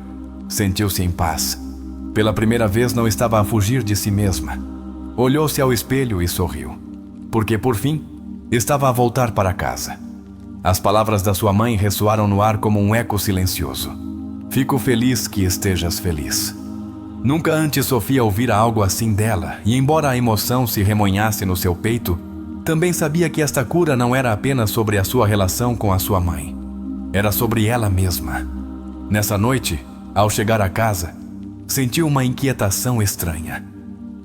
sentiu-se em paz. Pela primeira vez não estava a fugir de si mesma. Olhou-se ao espelho e sorriu, porque por fim estava a voltar para casa. As palavras da sua mãe ressoaram no ar como um eco silencioso. Fico feliz que estejas feliz. Nunca antes Sofia ouvira algo assim dela, e embora a emoção se remoinhasse no seu peito, também sabia que esta cura não era apenas sobre a sua relação com a sua mãe. Era sobre ela mesma. Nessa noite, ao chegar a casa, sentiu uma inquietação estranha.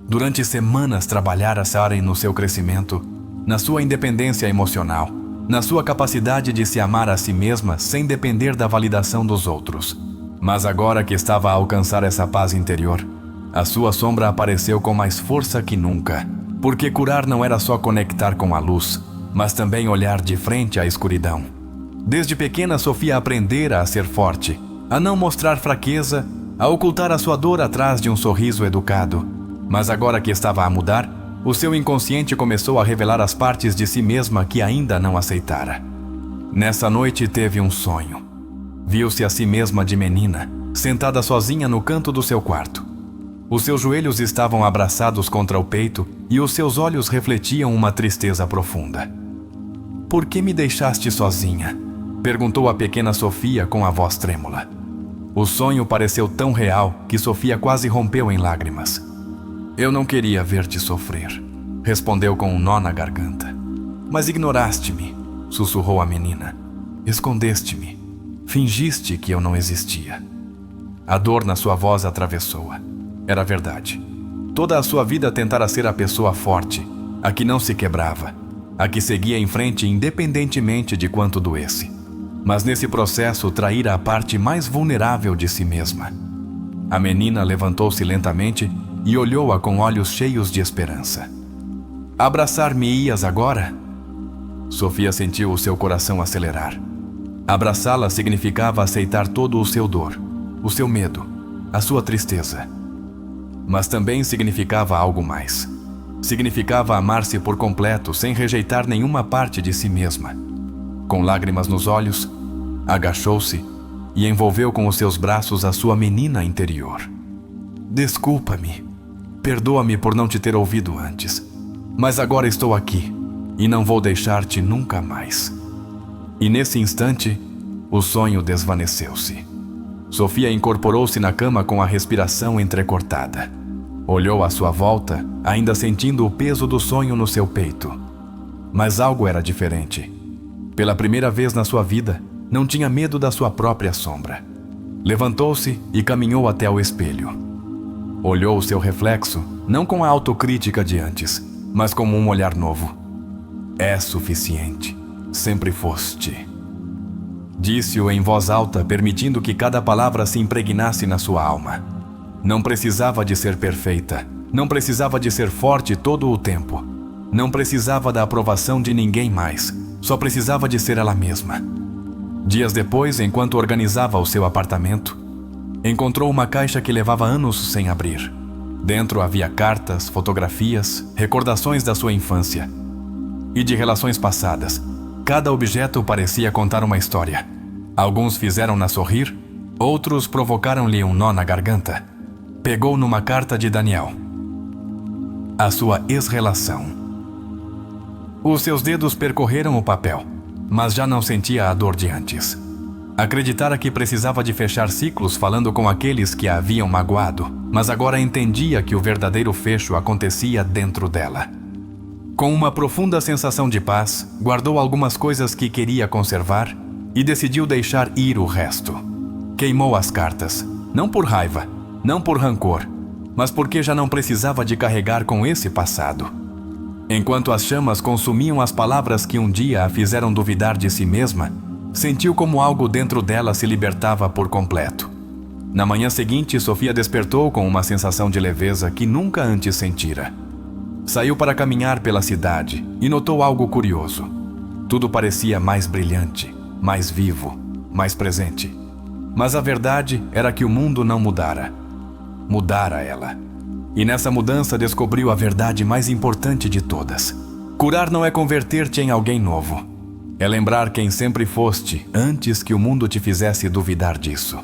Durante semanas trabalhara Saren no seu crescimento, na sua independência emocional, na sua capacidade de se amar a si mesma sem depender da validação dos outros. Mas agora que estava a alcançar essa paz interior, a sua sombra apareceu com mais força que nunca, porque curar não era só conectar com a luz, mas também olhar de frente à escuridão. Desde pequena, Sofia aprendera a ser forte, a não mostrar fraqueza, a ocultar a sua dor atrás de um sorriso educado. Mas agora que estava a mudar, o seu inconsciente começou a revelar as partes de si mesma que ainda não aceitara. Nessa noite teve um sonho. Viu-se a si mesma de menina, sentada sozinha no canto do seu quarto. Os seus joelhos estavam abraçados contra o peito e os seus olhos refletiam uma tristeza profunda. "Por que me deixaste sozinha?" perguntou a pequena Sofia com a voz trêmula. O sonho pareceu tão real que Sofia quase rompeu em lágrimas. "Eu não queria ver-te sofrer", respondeu com um nó na garganta. "Mas ignoraste-me", sussurrou a menina. "Escondeste-me. Fingiste que eu não existia." A dor na sua voz atravessou-a. Era verdade. Toda a sua vida tentara ser a pessoa forte, a que não se quebrava, a que seguia em frente independentemente de quanto doesse. Mas nesse processo traíra a parte mais vulnerável de si mesma. A menina levantou-se lentamente e olhou-a com olhos cheios de esperança. "Abraçar-me-ias agora?" Sofia sentiu o seu coração acelerar. Abraçá-la significava aceitar todo o seu dor, o seu medo, a sua tristeza. Mas também significava algo mais. Significava amar-se por completo, sem rejeitar nenhuma parte de si mesma. Com lágrimas nos olhos, agachou-se e envolveu com os seus braços a sua menina interior. "Desculpa-me. Perdoa-me por não te ter ouvido antes. Mas agora estou aqui e não vou deixar-te nunca mais." E nesse instante, o sonho desvaneceu-se. Sofia incorporou-se na cama com a respiração entrecortada. Olhou à sua volta, ainda sentindo o peso do sonho no seu peito. Mas algo era diferente. Pela primeira vez na sua vida, não tinha medo da sua própria sombra. Levantou-se e caminhou até o espelho. Olhou o seu reflexo, não com a autocrítica de antes, mas como um olhar novo. "É suficiente. Sempre foste." Disse-o em voz alta, permitindo que cada palavra se impregnasse na sua alma. Não precisava de ser perfeita. Não precisava de ser forte todo o tempo. Não precisava da aprovação de ninguém mais. Só precisava de ser ela mesma. Dias depois, enquanto organizava o seu apartamento, encontrou uma caixa que levava anos sem abrir. Dentro havia cartas, fotografias, recordações da sua infância e de relações passadas. Cada objeto parecia contar uma história. Alguns fizeram-na sorrir, outros provocaram-lhe um nó na garganta. Pegou numa carta de Daniel. A sua ex-relação. Os seus dedos percorreram o papel, mas já não sentia a dor de antes. Acreditara que precisava de fechar ciclos falando com aqueles que a haviam magoado, mas agora entendia que o verdadeiro fecho acontecia dentro dela. Com uma profunda sensação de paz, guardou algumas coisas que queria conservar e decidiu deixar ir o resto. Queimou as cartas, não por raiva, não por rancor, mas porque já não precisava de carregar com esse passado. Enquanto as chamas consumiam as palavras que um dia a fizeram duvidar de si mesma, sentiu como algo dentro dela se libertava por completo. Na manhã seguinte, Sofia despertou com uma sensação de leveza que nunca antes sentira. Saiu para caminhar pela cidade e notou algo curioso. Tudo parecia mais brilhante, mais vivo, mais presente. Mas a verdade era que o mundo não mudara. Mudara ela. E nessa mudança descobriu a verdade mais importante de todas. Curar não é converter-te em alguém novo. É lembrar quem sempre foste antes que o mundo te fizesse duvidar disso.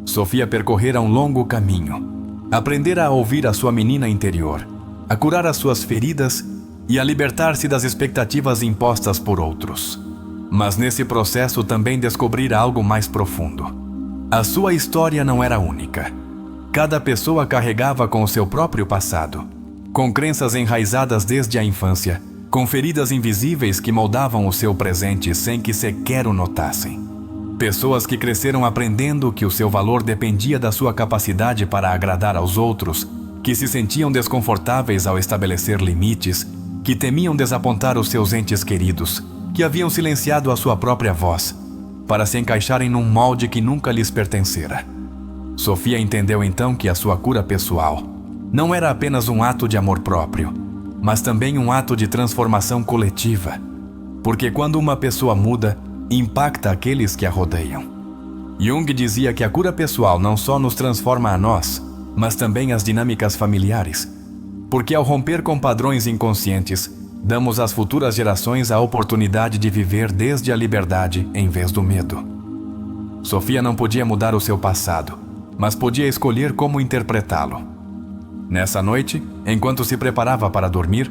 Sofia percorrera um longo caminho. Aprendera a ouvir a sua menina interior, a curar as suas feridas e a libertar-se das expectativas impostas por outros. Mas nesse processo também descobrira algo mais profundo. A sua história não era única. Cada pessoa carregava com o seu próprio passado, com crenças enraizadas desde a infância, com feridas invisíveis que moldavam o seu presente sem que sequer o notassem. Pessoas que cresceram aprendendo que o seu valor dependia da sua capacidade para agradar aos outros, que se sentiam desconfortáveis ao estabelecer limites, que temiam desapontar os seus entes queridos, que haviam silenciado a sua própria voz, para se encaixarem num molde que nunca lhes pertencera. Sofia entendeu então que a sua cura pessoal não era apenas um ato de amor próprio, mas também um ato de transformação coletiva, porque quando uma pessoa muda, impacta aqueles que a rodeiam. Jung dizia que a cura pessoal não só nos transforma a nós, mas também as dinâmicas familiares, porque ao romper com padrões inconscientes, damos às futuras gerações a oportunidade de viver desde a liberdade em vez do medo. Sofia não podia mudar o seu passado, mas podia escolher como interpretá-lo. Nessa noite, enquanto se preparava para dormir,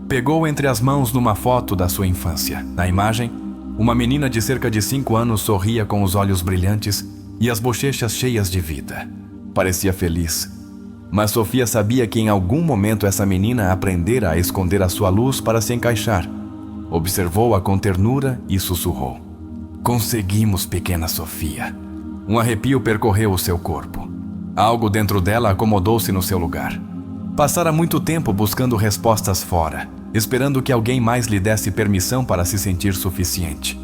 pegou entre as mãos numa foto da sua infância. Na imagem, uma menina de cerca de 5 anos sorria com os olhos brilhantes e as bochechas cheias de vida. Parecia feliz. Mas Sofia sabia que em algum momento essa menina aprendera a esconder a sua luz para se encaixar. Observou-a com ternura e sussurrou: "Conseguimos, pequena Sofia." Um arrepio percorreu o seu corpo. Algo dentro dela acomodou-se no seu lugar. Passara muito tempo buscando respostas fora, esperando que alguém mais lhe desse permissão para se sentir suficiente.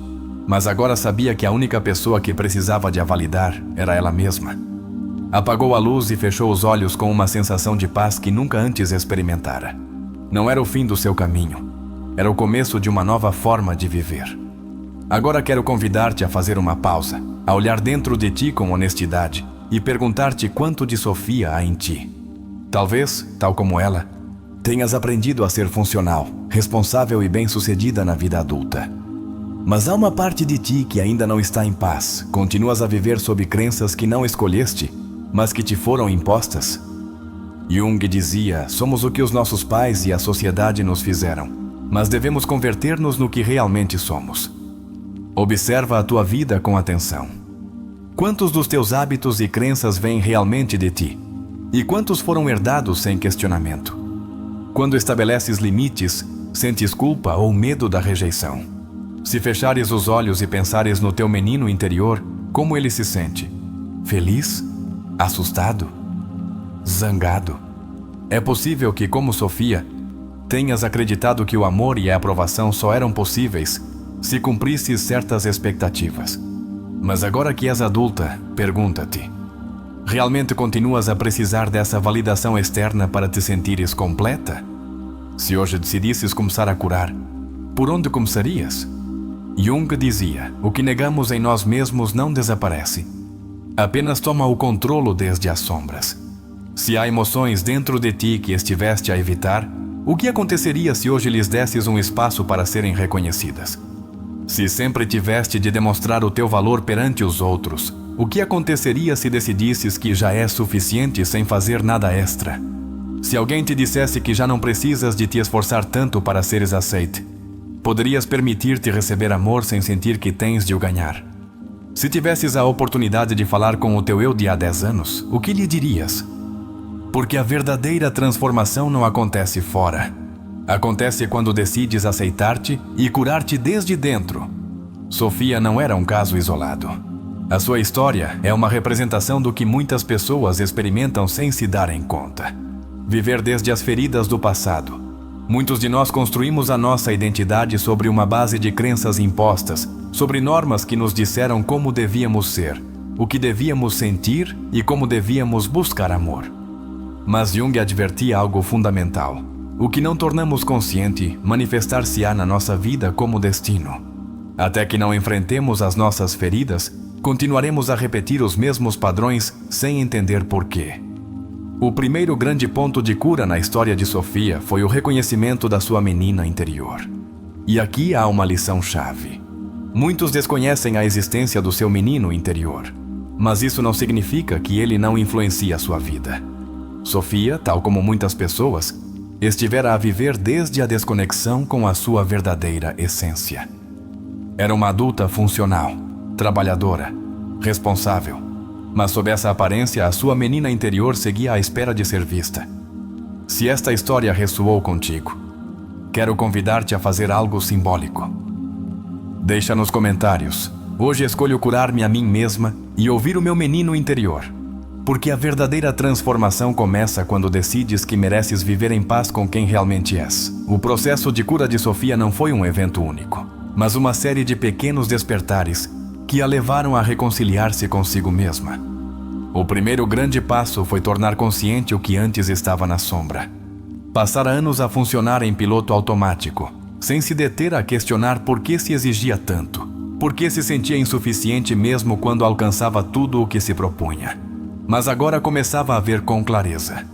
Mas agora sabia que a única pessoa que precisava de a validar era ela mesma. Apagou a luz e fechou os olhos com uma sensação de paz que nunca antes experimentara. Não era o fim do seu caminho. Era o começo de uma nova forma de viver. Agora quero convidar-te a fazer uma pausa, a olhar dentro de ti com honestidade e perguntar-te quanto de Sofia há em ti. Talvez, tal como ela, tenhas aprendido a ser funcional, responsável e bem-sucedida na vida adulta. Mas há uma parte de ti que ainda não está em paz. Continuas a viver sob crenças que não escolheste, mas que te foram impostas. Jung dizia: somos o que os nossos pais e a sociedade nos fizeram, mas devemos converter-nos no que realmente somos. Observa a tua vida com atenção. Quantos dos teus hábitos e crenças vêm realmente de ti? E quantos foram herdados sem questionamento? Quando estabeleces limites, sentes culpa ou medo da rejeição? Se fechares os olhos e pensares no teu menino interior, como ele se sente? Feliz? Assustado? Zangado? É possível que, como Sofia, tenhas acreditado que o amor e a aprovação só eram possíveis se cumprisses certas expectativas. Mas agora que és adulta, pergunta-te: realmente continuas a precisar dessa validação externa para te sentires completa? Se hoje decidisses começar a curar, por onde começarias? Jung dizia: o que negamos em nós mesmos não desaparece. Apenas toma o controlo desde as sombras. Se há emoções dentro de ti que estiveste a evitar, o que aconteceria se hoje lhes desses um espaço para serem reconhecidas? Se sempre tiveste de demonstrar o teu valor perante os outros, o que aconteceria se decidisses que já é suficiente sem fazer nada extra? Se alguém te dissesse que já não precisas de te esforçar tanto para seres aceite, poderias permitir-te receber amor sem sentir que tens de o ganhar. Se tivesses a oportunidade de falar com o teu eu de há 10 anos, o que lhe dirias? Porque a verdadeira transformação não acontece fora. Acontece quando decides aceitar-te e curar-te desde dentro. Sofia não era um caso isolado. A sua história é uma representação do que muitas pessoas experimentam sem se darem conta. Viver desde as feridas do passado. Muitos de nós construímos a nossa identidade sobre uma base de crenças impostas, sobre normas que nos disseram como devíamos ser, o que devíamos sentir e como devíamos buscar amor. Mas Jung advertia algo fundamental. O que não tornamos consciente manifestar-se-á na nossa vida como destino. Até que não enfrentemos as nossas feridas, continuaremos a repetir os mesmos padrões sem entender porquê. O primeiro grande ponto de cura na história de Sofia foi o reconhecimento da sua menina interior. E aqui há uma lição-chave. Muitos desconhecem a existência do seu menino interior, mas isso não significa que ele não influencia a sua vida. Sofia, tal como muitas pessoas, estivera a viver desde a desconexão com a sua verdadeira essência. Era uma adulta funcional, trabalhadora, responsável, mas sob essa aparência a sua menina interior seguia à espera de ser vista. Se esta história ressoou contigo, quero convidar-te a fazer algo simbólico. Deixa nos comentários: hoje escolho curar-me a mim mesma e ouvir o meu menino interior. Porque a verdadeira transformação começa quando decides que mereces viver em paz com quem realmente és. O processo de cura de Sofia não foi um evento único, mas uma série de pequenos despertares que a levaram a reconciliar-se consigo mesma. O primeiro grande passo foi tornar consciente o que antes estava na sombra. Passar anos a funcionar em piloto automático, sem se deter a questionar por que se exigia tanto, por que se sentia insuficiente mesmo quando alcançava tudo o que se propunha. Mas agora começava a ver com clareza.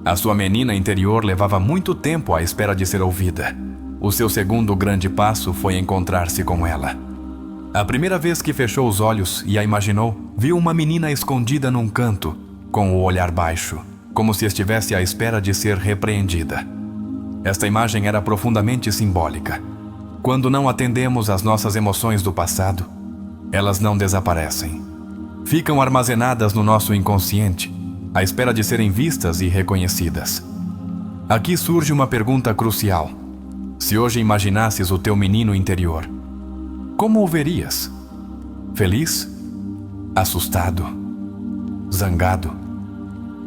A sua menina interior levava muito tempo à espera de ser ouvida. O seu segundo grande passo foi encontrar-se com ela. A primeira vez que fechou os olhos e a imaginou, viu uma menina escondida num canto, com o olhar baixo, como se estivesse à espera de ser repreendida. Esta imagem era profundamente simbólica. Quando não atendemos às nossas emoções do passado, elas não desaparecem. Ficam armazenadas no nosso inconsciente, à espera de serem vistas e reconhecidas. Aqui surge uma pergunta crucial. Se hoje imaginasses o teu menino interior, como o verias? Feliz? Assustado? Zangado?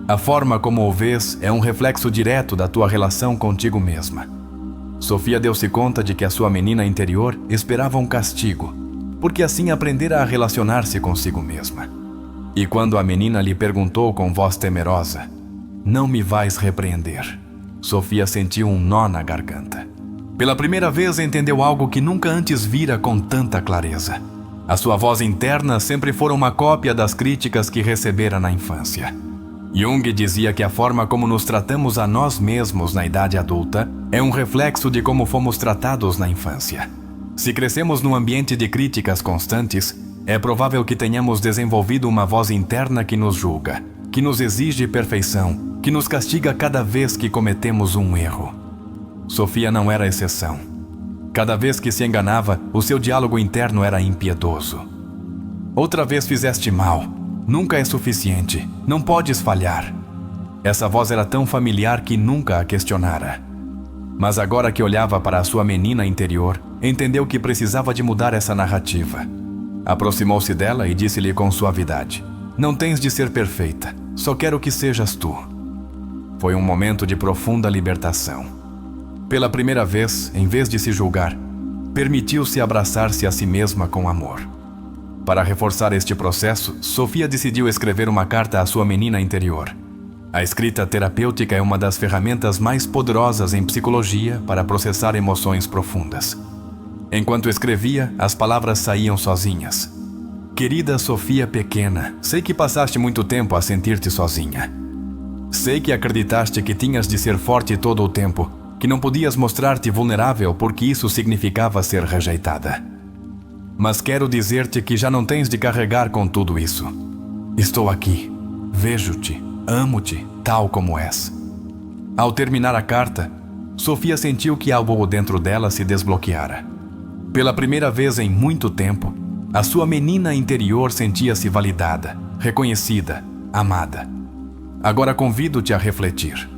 A forma como o vês é um reflexo direto da tua relação contigo mesma. Sofia deu-se conta de que a sua menina interior esperava um castigo, porque assim aprendera a relacionar-se consigo mesma. E quando a menina lhe perguntou com voz temerosa: "Não me vais repreender?", Sofia sentiu um nó na garganta. Pela primeira vez entendeu algo que nunca antes vira com tanta clareza. A sua voz interna sempre fora uma cópia das críticas que recebera na infância. Jung dizia que a forma como nos tratamos a nós mesmos na idade adulta é um reflexo de como fomos tratados na infância. Se crescemos num ambiente de críticas constantes, é provável que tenhamos desenvolvido uma voz interna que nos julga, que nos exige perfeição, que nos castiga cada vez que cometemos um erro. Sofia não era exceção. Cada vez que se enganava, o seu diálogo interno era impiedoso. "Outra vez fizeste mal. Nunca é suficiente. Não podes falhar." Essa voz era tão familiar que nunca a questionara. Mas agora que olhava para a sua menina interior, entendeu que precisava de mudar essa narrativa. Aproximou-se dela e disse-lhe com suavidade: "Não tens de ser perfeita. Só quero que sejas tu." Foi um momento de profunda libertação. Pela primeira vez, em vez de se julgar, permitiu-se abraçar-se a si mesma com amor. Para reforçar este processo, Sofia decidiu escrever uma carta à sua menina interior. A escrita terapêutica é uma das ferramentas mais poderosas em psicologia para processar emoções profundas. Enquanto escrevia, as palavras saíam sozinhas. Querida Sofia pequena, sei que passaste muito tempo a sentir-te sozinha. Sei que acreditaste que tinhas de ser forte todo o tempo, que não podias mostrar-te vulnerável porque isso significava ser rejeitada. Mas quero dizer-te que já não tens de carregar com tudo isso. Estou aqui, vejo-te, amo-te, tal como és. Ao terminar a carta, Sofia sentiu que algo dentro dela se desbloqueara. Pela primeira vez em muito tempo, a sua menina interior sentia-se validada, reconhecida, amada. Agora convido-te a refletir.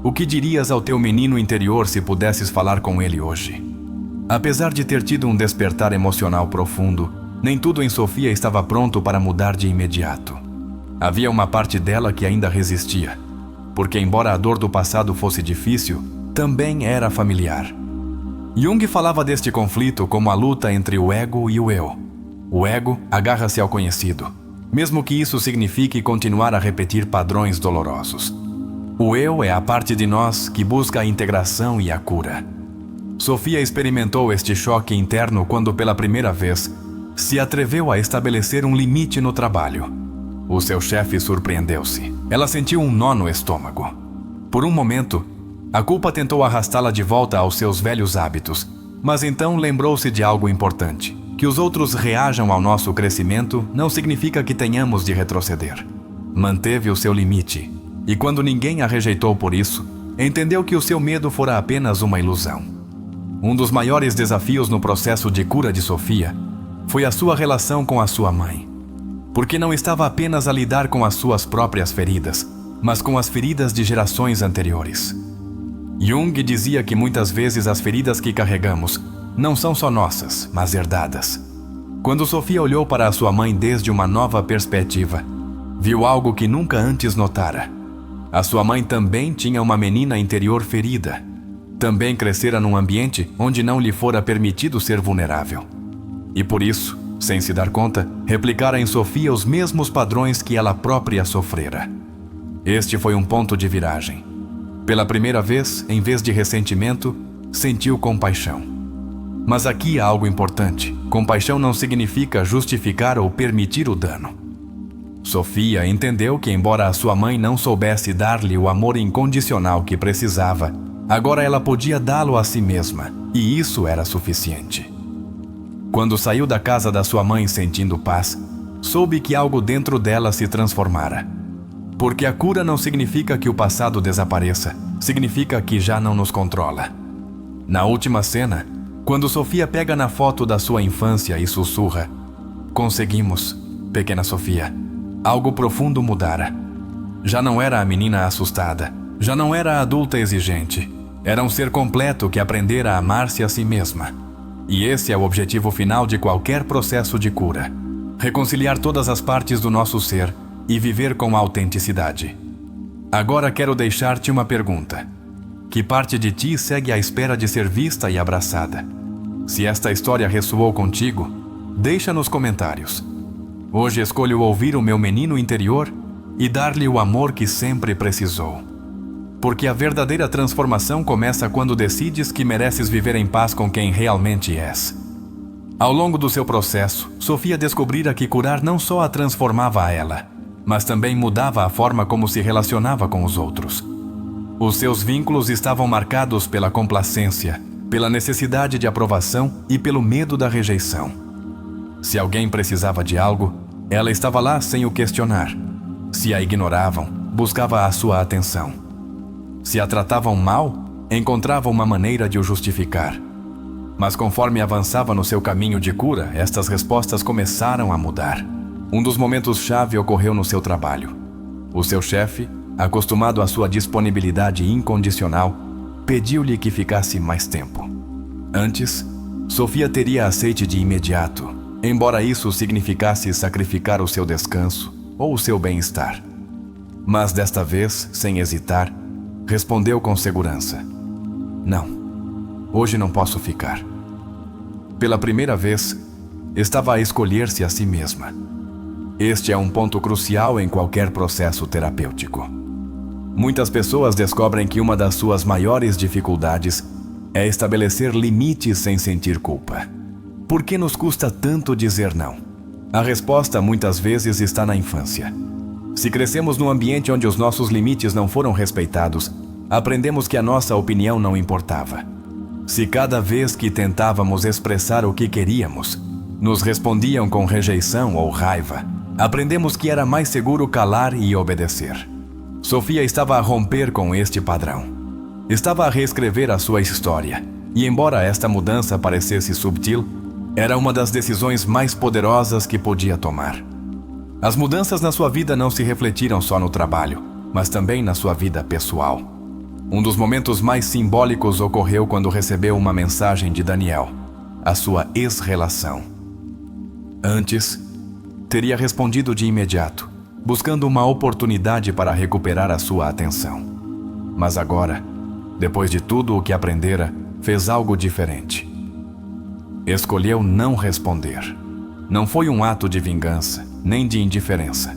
O que dirias ao teu menino interior se pudesses falar com ele hoje? Apesar de ter tido um despertar emocional profundo, nem tudo em Sofia estava pronto para mudar de imediato. Havia uma parte dela que ainda resistia, porque embora a dor do passado fosse difícil, também era familiar. Jung falava deste conflito como a luta entre o ego e o eu. O ego agarra-se ao conhecido, mesmo que isso signifique continuar a repetir padrões dolorosos. O eu é a parte de nós que busca a integração e a cura. Sofia experimentou este choque interno quando, pela primeira vez, se atreveu a estabelecer um limite no trabalho. O seu chefe surpreendeu-se. Ela sentiu um nó no estômago. Por um momento, a culpa tentou arrastá-la de volta aos seus velhos hábitos, mas então lembrou-se de algo importante. Que os outros reajam ao nosso crescimento não significa que tenhamos de retroceder. Manteve o seu limite, e quando ninguém a rejeitou por isso, entendeu que o seu medo fora apenas uma ilusão. Um dos maiores desafios no processo de cura de Sofia foi a sua relação com a sua mãe, porque não estava apenas a lidar com as suas próprias feridas, mas com as feridas de gerações anteriores. Jung dizia que muitas vezes as feridas que carregamos não são só nossas, mas herdadas. Quando Sofia olhou para a sua mãe desde uma nova perspectiva, viu algo que nunca antes notara. A sua mãe também tinha uma menina interior ferida. Também crescera num ambiente onde não lhe fora permitido ser vulnerável. E por isso, sem se dar conta, replicara em Sofia os mesmos padrões que ela própria sofrera. Este foi um ponto de viragem. Pela primeira vez, em vez de ressentimento, sentiu compaixão. Mas aqui há algo importante. Compaixão não significa justificar ou permitir o dano. Sofia entendeu que, embora a sua mãe não soubesse dar-lhe o amor incondicional que precisava, agora ela podia dá-lo a si mesma, e isso era suficiente. Quando saiu da casa da sua mãe sentindo paz, soube que algo dentro dela se transformara. Porque a cura não significa que o passado desapareça, significa que já não nos controla. Na última cena, quando Sofia pega na foto da sua infância e sussurra: "Conseguimos, pequena Sofia." Algo profundo mudara. Já não era a menina assustada, já não era a adulta exigente. Era um ser completo que aprendera a amar-se a si mesma. E esse é o objetivo final de qualquer processo de cura: reconciliar todas as partes do nosso ser e viver com autenticidade. Agora quero deixar-te uma pergunta. Que parte de ti segue à espera de ser vista e abraçada? Se esta história ressoou contigo, deixa nos comentários. Hoje escolho ouvir o meu menino interior e dar-lhe o amor que sempre precisou. Porque a verdadeira transformação começa quando decides que mereces viver em paz com quem realmente és. Ao longo do seu processo, Sofia descobrira que curar não só a transformava a ela, mas também mudava a forma como se relacionava com os outros. Os seus vínculos estavam marcados pela complacência, pela necessidade de aprovação e pelo medo da rejeição. Se alguém precisava de algo, ela estava lá sem o questionar. Se a ignoravam, buscava a sua atenção. Se a tratavam mal, encontrava uma maneira de o justificar. Mas conforme avançava no seu caminho de cura, estas respostas começaram a mudar. Um dos momentos-chave ocorreu no seu trabalho. O seu chefe, acostumado à sua disponibilidade incondicional, pediu-lhe que ficasse mais tempo. Antes, Sofia teria aceite de imediato, embora isso significasse sacrificar o seu descanso ou o seu bem-estar. Mas desta vez, sem hesitar, respondeu com segurança: "Não, hoje não posso ficar." Pela primeira vez, estava a escolher-se a si mesma. Este é um ponto crucial em qualquer processo terapêutico. Muitas pessoas descobrem que uma das suas maiores dificuldades é estabelecer limites sem sentir culpa. Por que nos custa tanto dizer não? A resposta muitas vezes está na infância. Se crescemos num ambiente onde os nossos limites não foram respeitados, aprendemos que a nossa opinião não importava. Se cada vez que tentávamos expressar o que queríamos, nos respondiam com rejeição ou raiva, aprendemos que era mais seguro calar e obedecer. Sofia estava a romper com este padrão. Estava a reescrever a sua história, e embora esta mudança parecesse subtil, era uma das decisões mais poderosas que podia tomar. As mudanças na sua vida não se refletiram só no trabalho, mas também na sua vida pessoal. Um dos momentos mais simbólicos ocorreu quando recebeu uma mensagem de Daniel, a sua ex-relação. Antes, teria respondido de imediato, buscando uma oportunidade para recuperar a sua atenção. Mas agora, depois de tudo o que aprendera, fez algo diferente. Escolheu não responder. Não foi um ato de vingança, nem de indiferença.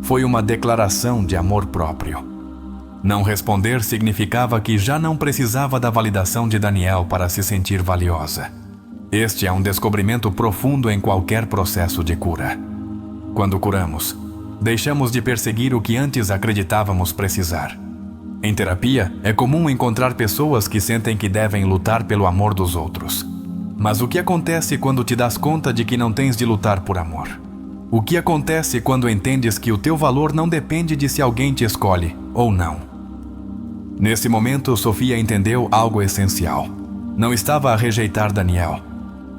Foi uma declaração de amor próprio. Não responder significava que já não precisava da validação de Daniel para se sentir valiosa. Este é um descobrimento profundo em qualquer processo de cura. Quando curamos, deixamos de perseguir o que antes acreditávamos precisar. Em terapia, é comum encontrar pessoas que sentem que devem lutar pelo amor dos outros. Mas o que acontece quando te das conta de que não tens de lutar por amor? O que acontece quando entendes que o teu valor não depende de se alguém te escolhe ou não? Nesse momento, Sofia entendeu algo essencial. Não estava a rejeitar Daniel.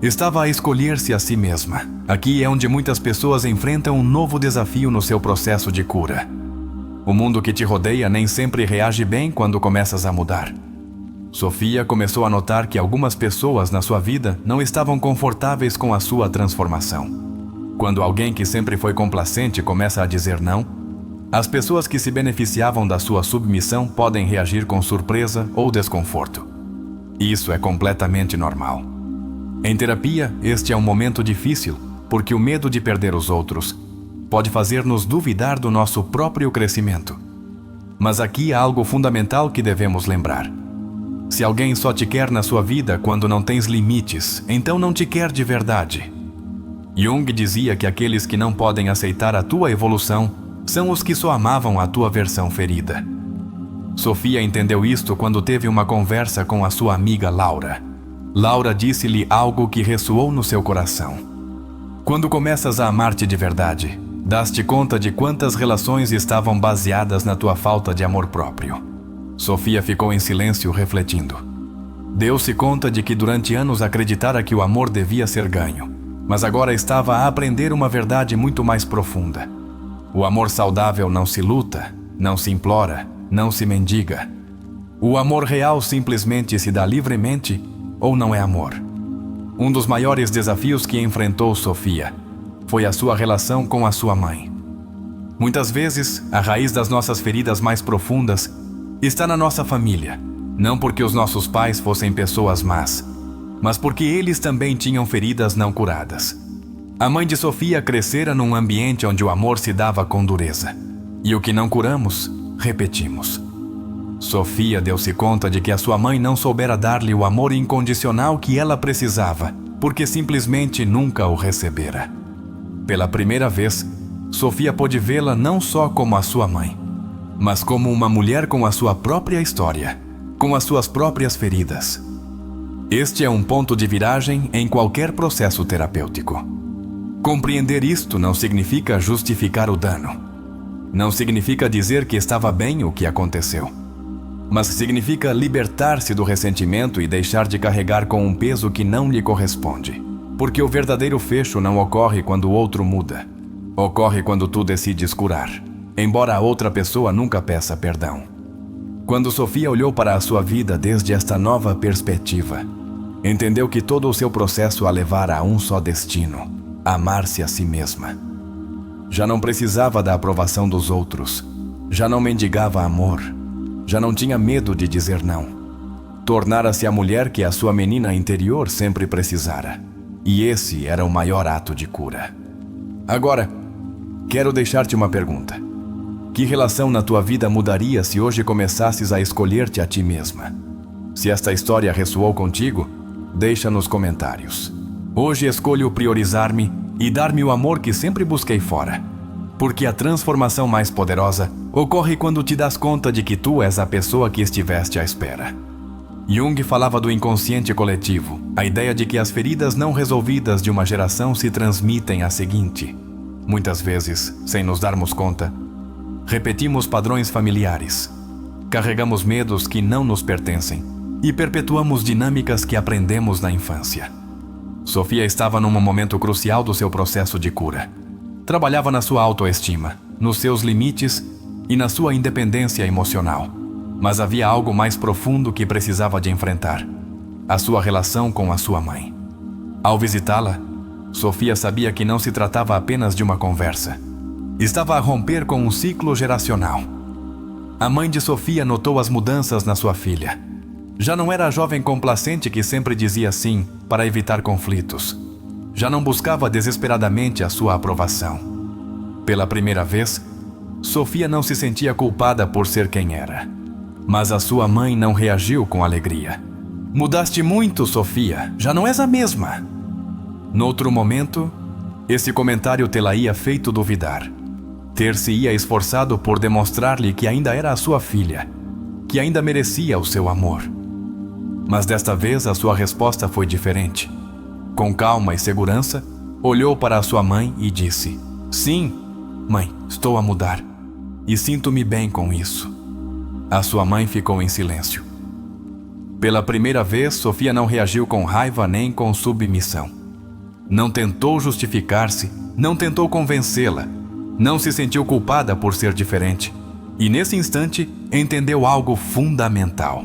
Estava a escolher-se a si mesma. Aqui é onde muitas pessoas enfrentam um novo desafio no seu processo de cura. O mundo que te rodeia nem sempre reage bem quando começas a mudar. Sofia começou a notar que algumas pessoas na sua vida não estavam confortáveis com a sua transformação. Quando alguém que sempre foi complacente começa a dizer não, as pessoas que se beneficiavam da sua submissão podem reagir com surpresa ou desconforto. Isso é completamente normal. Em terapia, este é um momento difícil, porque o medo de perder os outros pode fazer-nos duvidar do nosso próprio crescimento. Mas aqui há algo fundamental que devemos lembrar. Se alguém só te quer na sua vida quando não tens limites, então não te quer de verdade. Jung dizia que aqueles que não podem aceitar a tua evolução são os que só amavam a tua versão ferida. Sofia entendeu isto quando teve uma conversa com a sua amiga Laura. Laura disse-lhe algo que ressoou no seu coração. Quando começas a amar-te de verdade, dás-te conta de quantas relações estavam baseadas na tua falta de amor próprio. Sofia ficou em silêncio refletindo. Deu-se conta de que durante anos acreditara que o amor devia ser ganho, mas agora estava a aprender uma verdade muito mais profunda. O amor saudável não se luta, não se implora, não se mendiga. O amor real simplesmente se dá livremente ou não é amor. Um dos maiores desafios que enfrentou Sofia foi a sua relação com a sua mãe. Muitas vezes, a raiz das nossas feridas mais profundas está na nossa família, não porque os nossos pais fossem pessoas más, mas porque eles também tinham feridas não curadas. A mãe de Sofia crescera num ambiente onde o amor se dava com dureza, e o que não curamos, repetimos. Sofia deu-se conta de que a sua mãe não soubera dar-lhe o amor incondicional que ela precisava, porque simplesmente nunca o recebera. Pela primeira vez, Sofia pôde vê-la não só como a sua mãe, mas como uma mulher com a sua própria história, com as suas próprias feridas. Este é um ponto de viragem em qualquer processo terapêutico. Compreender isto não significa justificar o dano. Não significa dizer que estava bem o que aconteceu. Mas significa libertar-se do ressentimento e deixar de carregar com um peso que não lhe corresponde. Porque o verdadeiro fecho não ocorre quando o outro muda. Ocorre quando tu decides curar, embora a outra pessoa nunca peça perdão. Quando Sofia olhou para a sua vida desde esta nova perspectiva, entendeu que todo o seu processo a levara a um só destino: amar-se a si mesma. Já não precisava da aprovação dos outros, já não mendigava amor, já não tinha medo de dizer não. Tornara-se a mulher que a sua menina interior sempre precisara. E esse era o maior ato de cura. Agora, quero deixar-te uma pergunta. Que relação na tua vida mudaria se hoje começasses a escolher-te a ti mesma? Se esta história ressoou contigo, deixa nos comentários. Hoje escolho priorizar-me e dar-me o amor que sempre busquei fora. Porque a transformação mais poderosa ocorre quando te das conta de que tu és a pessoa que estiveste à espera. Jung falava do inconsciente coletivo, a ideia de que as feridas não resolvidas de uma geração se transmitem à seguinte. Muitas vezes, sem nos darmos conta, repetimos padrões familiares, carregamos medos que não nos pertencem e perpetuamos dinâmicas que aprendemos na infância. Sofia estava num momento crucial do seu processo de cura. Trabalhava na sua autoestima, nos seus limites e na sua independência emocional. Mas havia algo mais profundo que precisava de enfrentar: a sua relação com a sua mãe. Ao visitá-la, Sofia sabia que não se tratava apenas de uma conversa. Estava a romper com um ciclo geracional. A mãe de Sofia notou as mudanças na sua filha. Já não era a jovem complacente que sempre dizia sim para evitar conflitos. Já não buscava desesperadamente a sua aprovação. Pela primeira vez, Sofia não se sentia culpada por ser quem era. Mas a sua mãe não reagiu com alegria. Mudaste muito, Sofia. Já não és a mesma. Noutro momento, esse comentário tê-la ia feito duvidar. Ter-se-ia esforçado por demonstrar-lhe que ainda era a sua filha, que ainda merecia o seu amor. Mas desta vez a sua resposta foi diferente. Com calma e segurança, olhou para a sua mãe e disse: Sim, mãe, estou a mudar. E sinto-me bem com isso. A sua mãe ficou em silêncio. Pela primeira vez, Sofia não reagiu com raiva nem com submissão. Não tentou justificar-se, não tentou convencê-la, não se sentiu culpada por ser diferente. E nesse instante, entendeu algo fundamental.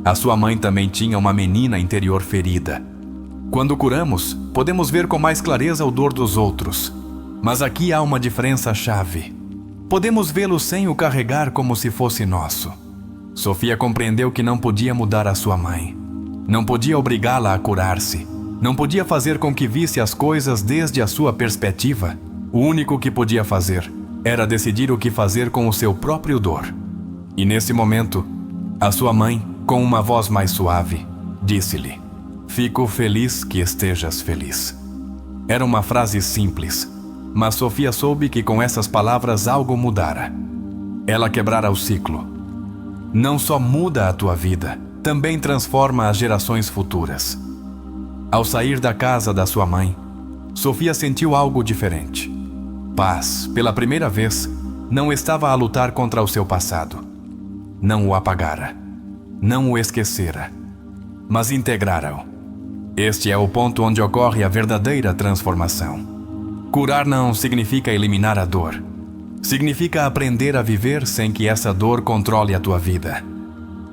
A sua mãe também tinha uma menina interior ferida. Quando curamos, podemos ver com mais clareza o dor dos outros. Mas aqui há uma diferença-chave. Podemos vê-lo sem o carregar como se fosse nosso. Sofia compreendeu que não podia mudar a sua mãe. Não podia obrigá-la a curar-se. Não podia fazer com que visse as coisas desde a sua perspectiva. O único que podia fazer era decidir o que fazer com o seu próprio dor. E nesse momento, a sua mãe, com uma voz mais suave, disse-lhe: Fico feliz que estejas feliz. Era uma frase simples, mas Sofia soube que com essas palavras algo mudara. Ela quebrara o ciclo. Não só muda a tua vida, também transforma as gerações futuras. Ao sair da casa da sua mãe, Sofia sentiu algo diferente. Paz, pela primeira vez, não estava a lutar contra o seu passado. Não o apagara. Não o esquecera. Mas integrara-o. Este é o ponto onde ocorre a verdadeira transformação. Curar não significa eliminar a dor. Significa aprender a viver sem que essa dor controle a tua vida.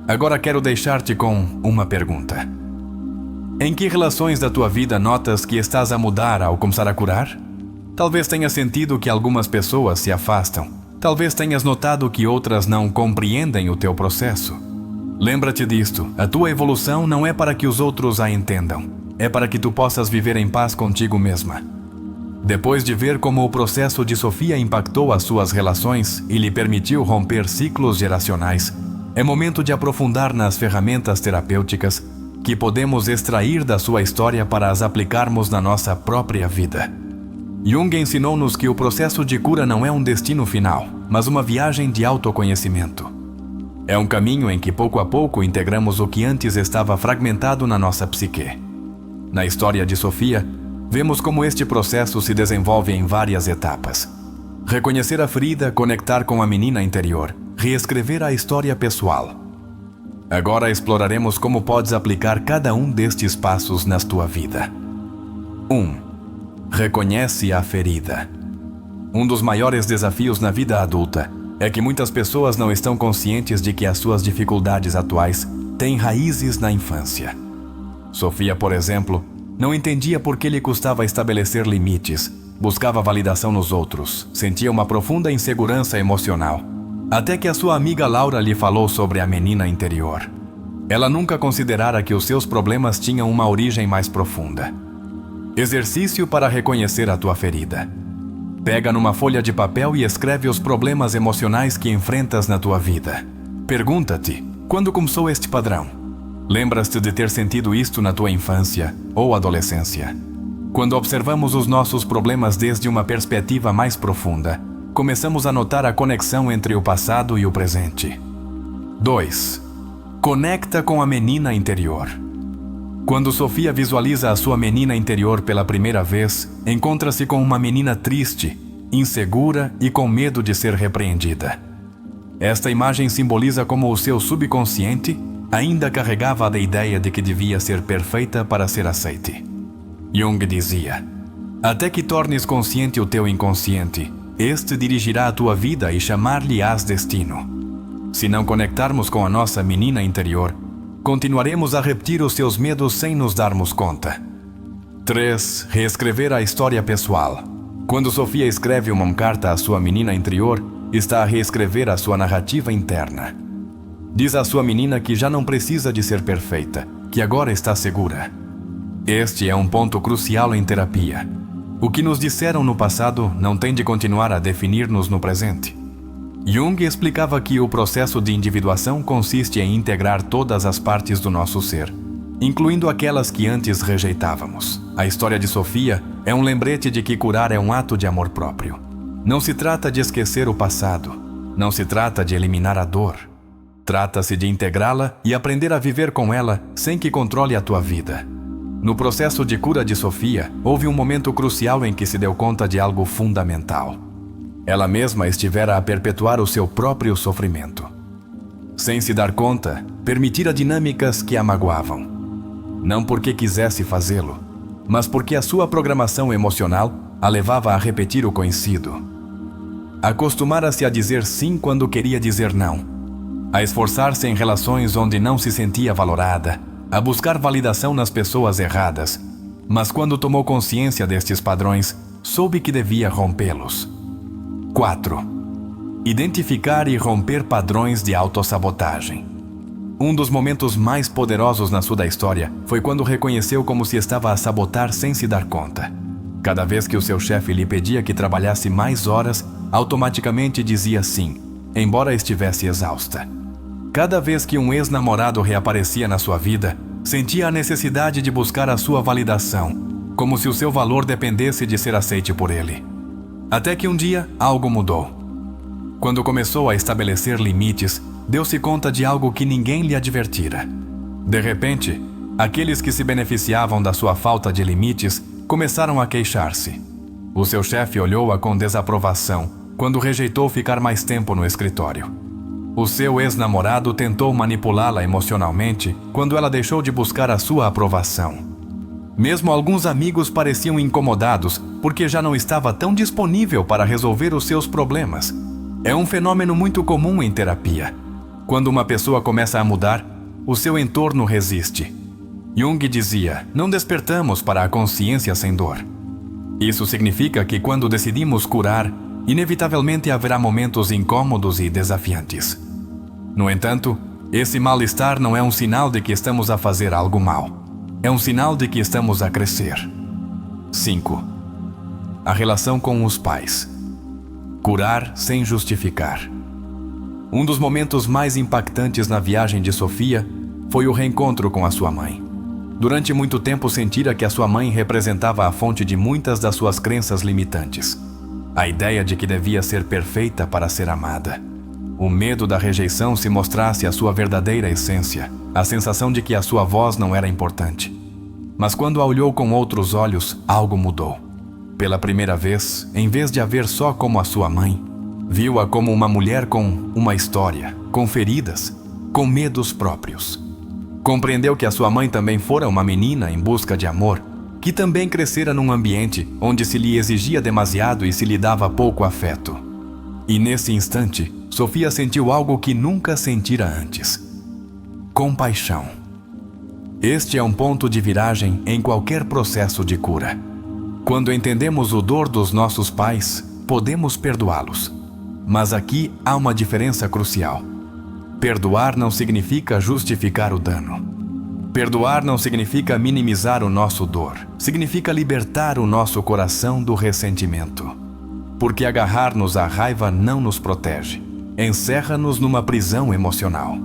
Agora quero deixar-te com uma pergunta. Em que relações da tua vida notas que estás a mudar ao começar a curar? Talvez tenhas sentido que algumas pessoas se afastam. Talvez tenhas notado que outras não compreendem o teu processo. Lembra-te disto, a tua evolução não é para que os outros a entendam. É para que tu possas viver em paz contigo mesma. Depois de ver como o processo de Sofia impactou as suas relações e lhe permitiu romper ciclos geracionais, é momento de aprofundar nas ferramentas terapêuticas que podemos extrair da sua história para as aplicarmos na nossa própria vida. Jung ensinou-nos que o processo de cura não é um destino final, mas uma viagem de autoconhecimento. É um caminho em que pouco a pouco integramos o que antes estava fragmentado na nossa psique. Na história de Sofia, vemos como este processo se desenvolve em várias etapas. Reconhecer a ferida, conectar com a menina interior, reescrever a história pessoal. Agora exploraremos como podes aplicar cada um destes passos na tua vida. 1. Reconhece a ferida. Um dos maiores desafios na vida adulta é que muitas pessoas não estão conscientes de que as suas dificuldades atuais têm raízes na infância. Sofia, por exemplo, não entendia por que lhe custava estabelecer limites, buscava validação nos outros, sentia uma profunda insegurança emocional, até que a sua amiga Laura lhe falou sobre a menina interior. Ela nunca considerara que os seus problemas tinham uma origem mais profunda. Exercício para reconhecer a tua ferida. Pega numa folha de papel e escreve os problemas emocionais que enfrentas na tua vida. Pergunta-te, quando começou este padrão? Lembras-te de ter sentido isto na tua infância ou adolescência? Quando observamos os nossos problemas desde uma perspectiva mais profunda, começamos a notar a conexão entre o passado e o presente. 2. Conecta com a menina interior. Quando Sofia visualiza a sua menina interior pela primeira vez, encontra-se com uma menina triste, insegura e com medo de ser repreendida. Esta imagem simboliza como o seu subconsciente ainda carregava a ideia de que devia ser perfeita para ser aceite. Jung dizia: até que tornes consciente o teu inconsciente, este dirigirá a tua vida e chamar-lhe-ás destino. Se não conectarmos com a nossa menina interior, continuaremos a repetir os seus medos sem nos darmos conta. 3. Reescrever a história pessoal. Quando Sofia escreve uma carta à sua menina interior, está a reescrever a sua narrativa interna. Diz à sua menina que já não precisa de ser perfeita, que agora está segura. Este é um ponto crucial em terapia. O que nos disseram no passado não tem de continuar a definir-nos no presente. Jung explicava que o processo de individuação consiste em integrar todas as partes do nosso ser, incluindo aquelas que antes rejeitávamos. A história de Sofia é um lembrete de que curar é um ato de amor próprio. Não se trata de esquecer o passado, não se trata de eliminar a dor. Trata-se de integrá-la e aprender a viver com ela sem que controle a tua vida. No processo de cura de Sofia, houve um momento crucial em que se deu conta de algo fundamental. Ela mesma estivera a perpetuar o seu próprio sofrimento. Sem se dar conta, permitira dinâmicas que a magoavam. Não porque quisesse fazê-lo, mas porque a sua programação emocional a levava a repetir o conhecido. Acostumara-se a dizer sim quando queria dizer não, a esforçar-se em relações onde não se sentia valorada, a buscar validação nas pessoas erradas, mas quando tomou consciência destes padrões, soube que devia rompê-los. 4. Identificar e romper padrões de autossabotagem. Um dos momentos mais poderosos na sua história foi quando reconheceu como se estava a sabotar sem se dar conta. Cada vez que o seu chefe lhe pedia que trabalhasse mais horas, automaticamente dizia sim, embora estivesse exausta. Cada vez que um ex-namorado reaparecia na sua vida, sentia a necessidade de buscar a sua validação, como se o seu valor dependesse de ser aceite por ele. Até que um dia, algo mudou. Quando começou a estabelecer limites, deu-se conta de algo que ninguém lhe advertira. De repente, aqueles que se beneficiavam da sua falta de limites começaram a queixar-se. O seu chefe olhou-a com desaprovação quando rejeitou ficar mais tempo no escritório. O seu ex-namorado tentou manipulá-la emocionalmente quando ela deixou de buscar a sua aprovação. Mesmo alguns amigos pareciam incomodados porque já não estava tão disponível para resolver os seus problemas. É um fenômeno muito comum em terapia. Quando uma pessoa começa a mudar, o seu entorno resiste. Jung dizia: não despertamos para a consciência sem dor. Isso significa que quando decidimos curar, inevitavelmente haverá momentos incômodos e desafiantes. No entanto, esse mal-estar não é um sinal de que estamos a fazer algo mal. É um sinal de que estamos a crescer. 5. A relação com os pais. Curar sem justificar. Um dos momentos mais impactantes na viagem de Sofia foi o reencontro com a sua mãe. Durante muito tempo sentira que a sua mãe representava a fonte de muitas das suas crenças limitantes. A ideia de que devia ser perfeita para ser amada. O medo da rejeição se mostrasse a sua verdadeira essência, a sensação de que a sua voz não era importante. Mas quando a olhou com outros olhos, algo mudou. Pela primeira vez, em vez de a ver só como a sua mãe, viu-a como uma mulher com uma história, com feridas, com medos próprios. Compreendeu que a sua mãe também fora uma menina em busca de amor, que também crescera num ambiente onde se lhe exigia demasiado e se lhe dava pouco afeto. E nesse instante, Sofia sentiu algo que nunca sentira antes: compaixão. Este é um ponto de viragem em qualquer processo de cura. Quando entendemos o dor dos nossos pais, podemos perdoá-los. Mas aqui há uma diferença crucial. Perdoar não significa justificar o dano. Perdoar não significa minimizar o nosso dor. Significa libertar o nosso coração do ressentimento. Porque agarrar-nos à raiva não nos protege. Encerra-nos numa prisão emocional.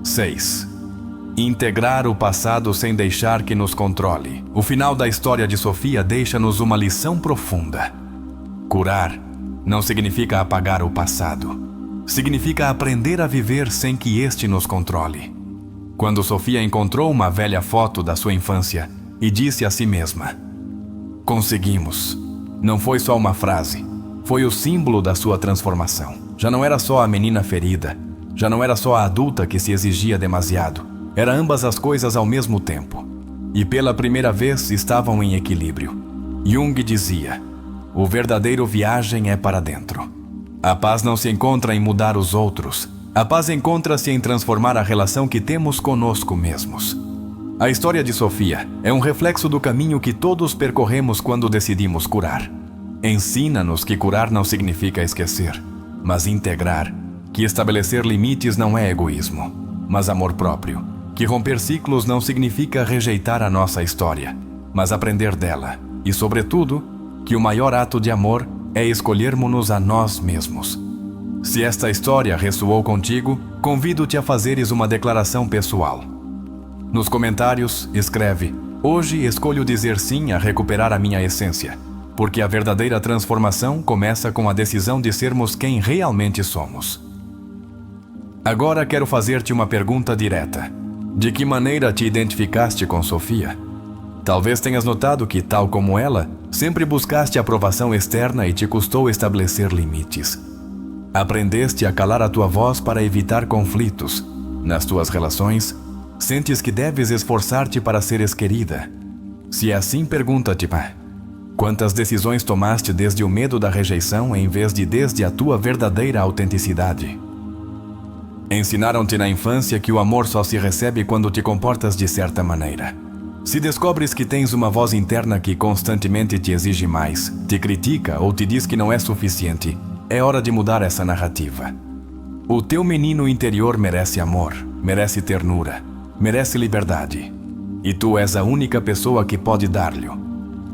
6. Integrar o passado sem deixar que nos controle. O final da história de Sofia deixa-nos uma lição profunda. Curar não significa apagar o passado. Significa aprender a viver sem que este nos controle. Quando Sofia encontrou uma velha foto da sua infância e disse a si mesma: "Conseguimos." Não foi só uma frase, foi o símbolo da sua transformação. Já não era só a menina ferida, já não era só a adulta que se exigia demasiado, era ambas as coisas ao mesmo tempo. E pela primeira vez estavam em equilíbrio. Jung dizia: "O verdadeiro viagem é para dentro." A paz não se encontra em mudar os outros. A paz encontra-se em transformar a relação que temos conosco mesmos. A história de Sofia é um reflexo do caminho que todos percorremos quando decidimos curar. Ensina-nos que curar não significa esquecer, mas integrar, que estabelecer limites não é egoísmo, mas amor próprio, que romper ciclos não significa rejeitar a nossa história, mas aprender dela, e, sobretudo, que o maior ato de amor é escolhermos-nos a nós mesmos. Se esta história ressoou contigo, convido-te a fazeres uma declaração pessoal. Nos comentários, escreve: "Hoje escolho dizer sim a recuperar a minha essência, porque a verdadeira transformação começa com a decisão de sermos quem realmente somos." Agora quero fazer-te uma pergunta direta. De que maneira te identificaste com Sofia? Talvez tenhas notado que, tal como ela, sempre buscaste aprovação externa e te custou estabelecer limites. Aprendeste a calar a tua voz para evitar conflitos. Nas tuas relações, sentes que deves esforçar-te para seres querida. Se é assim, pergunta-te: quantas decisões tomaste desde o medo da rejeição em vez de desde a tua verdadeira autenticidade? Ensinaram-te na infância que o amor só se recebe quando te comportas de certa maneira. Se descobres que tens uma voz interna que constantemente te exige mais, te critica ou te diz que não é suficiente, é hora de mudar essa narrativa. O teu menino interior merece amor, merece ternura, merece liberdade. E tu és a única pessoa que pode dar-lhe.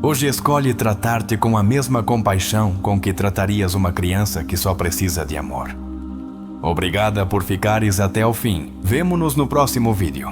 Hoje escolhe tratar-te com a mesma compaixão com que tratarias uma criança que só precisa de amor. Obrigada por ficares até o fim. Vemo-nos no próximo vídeo.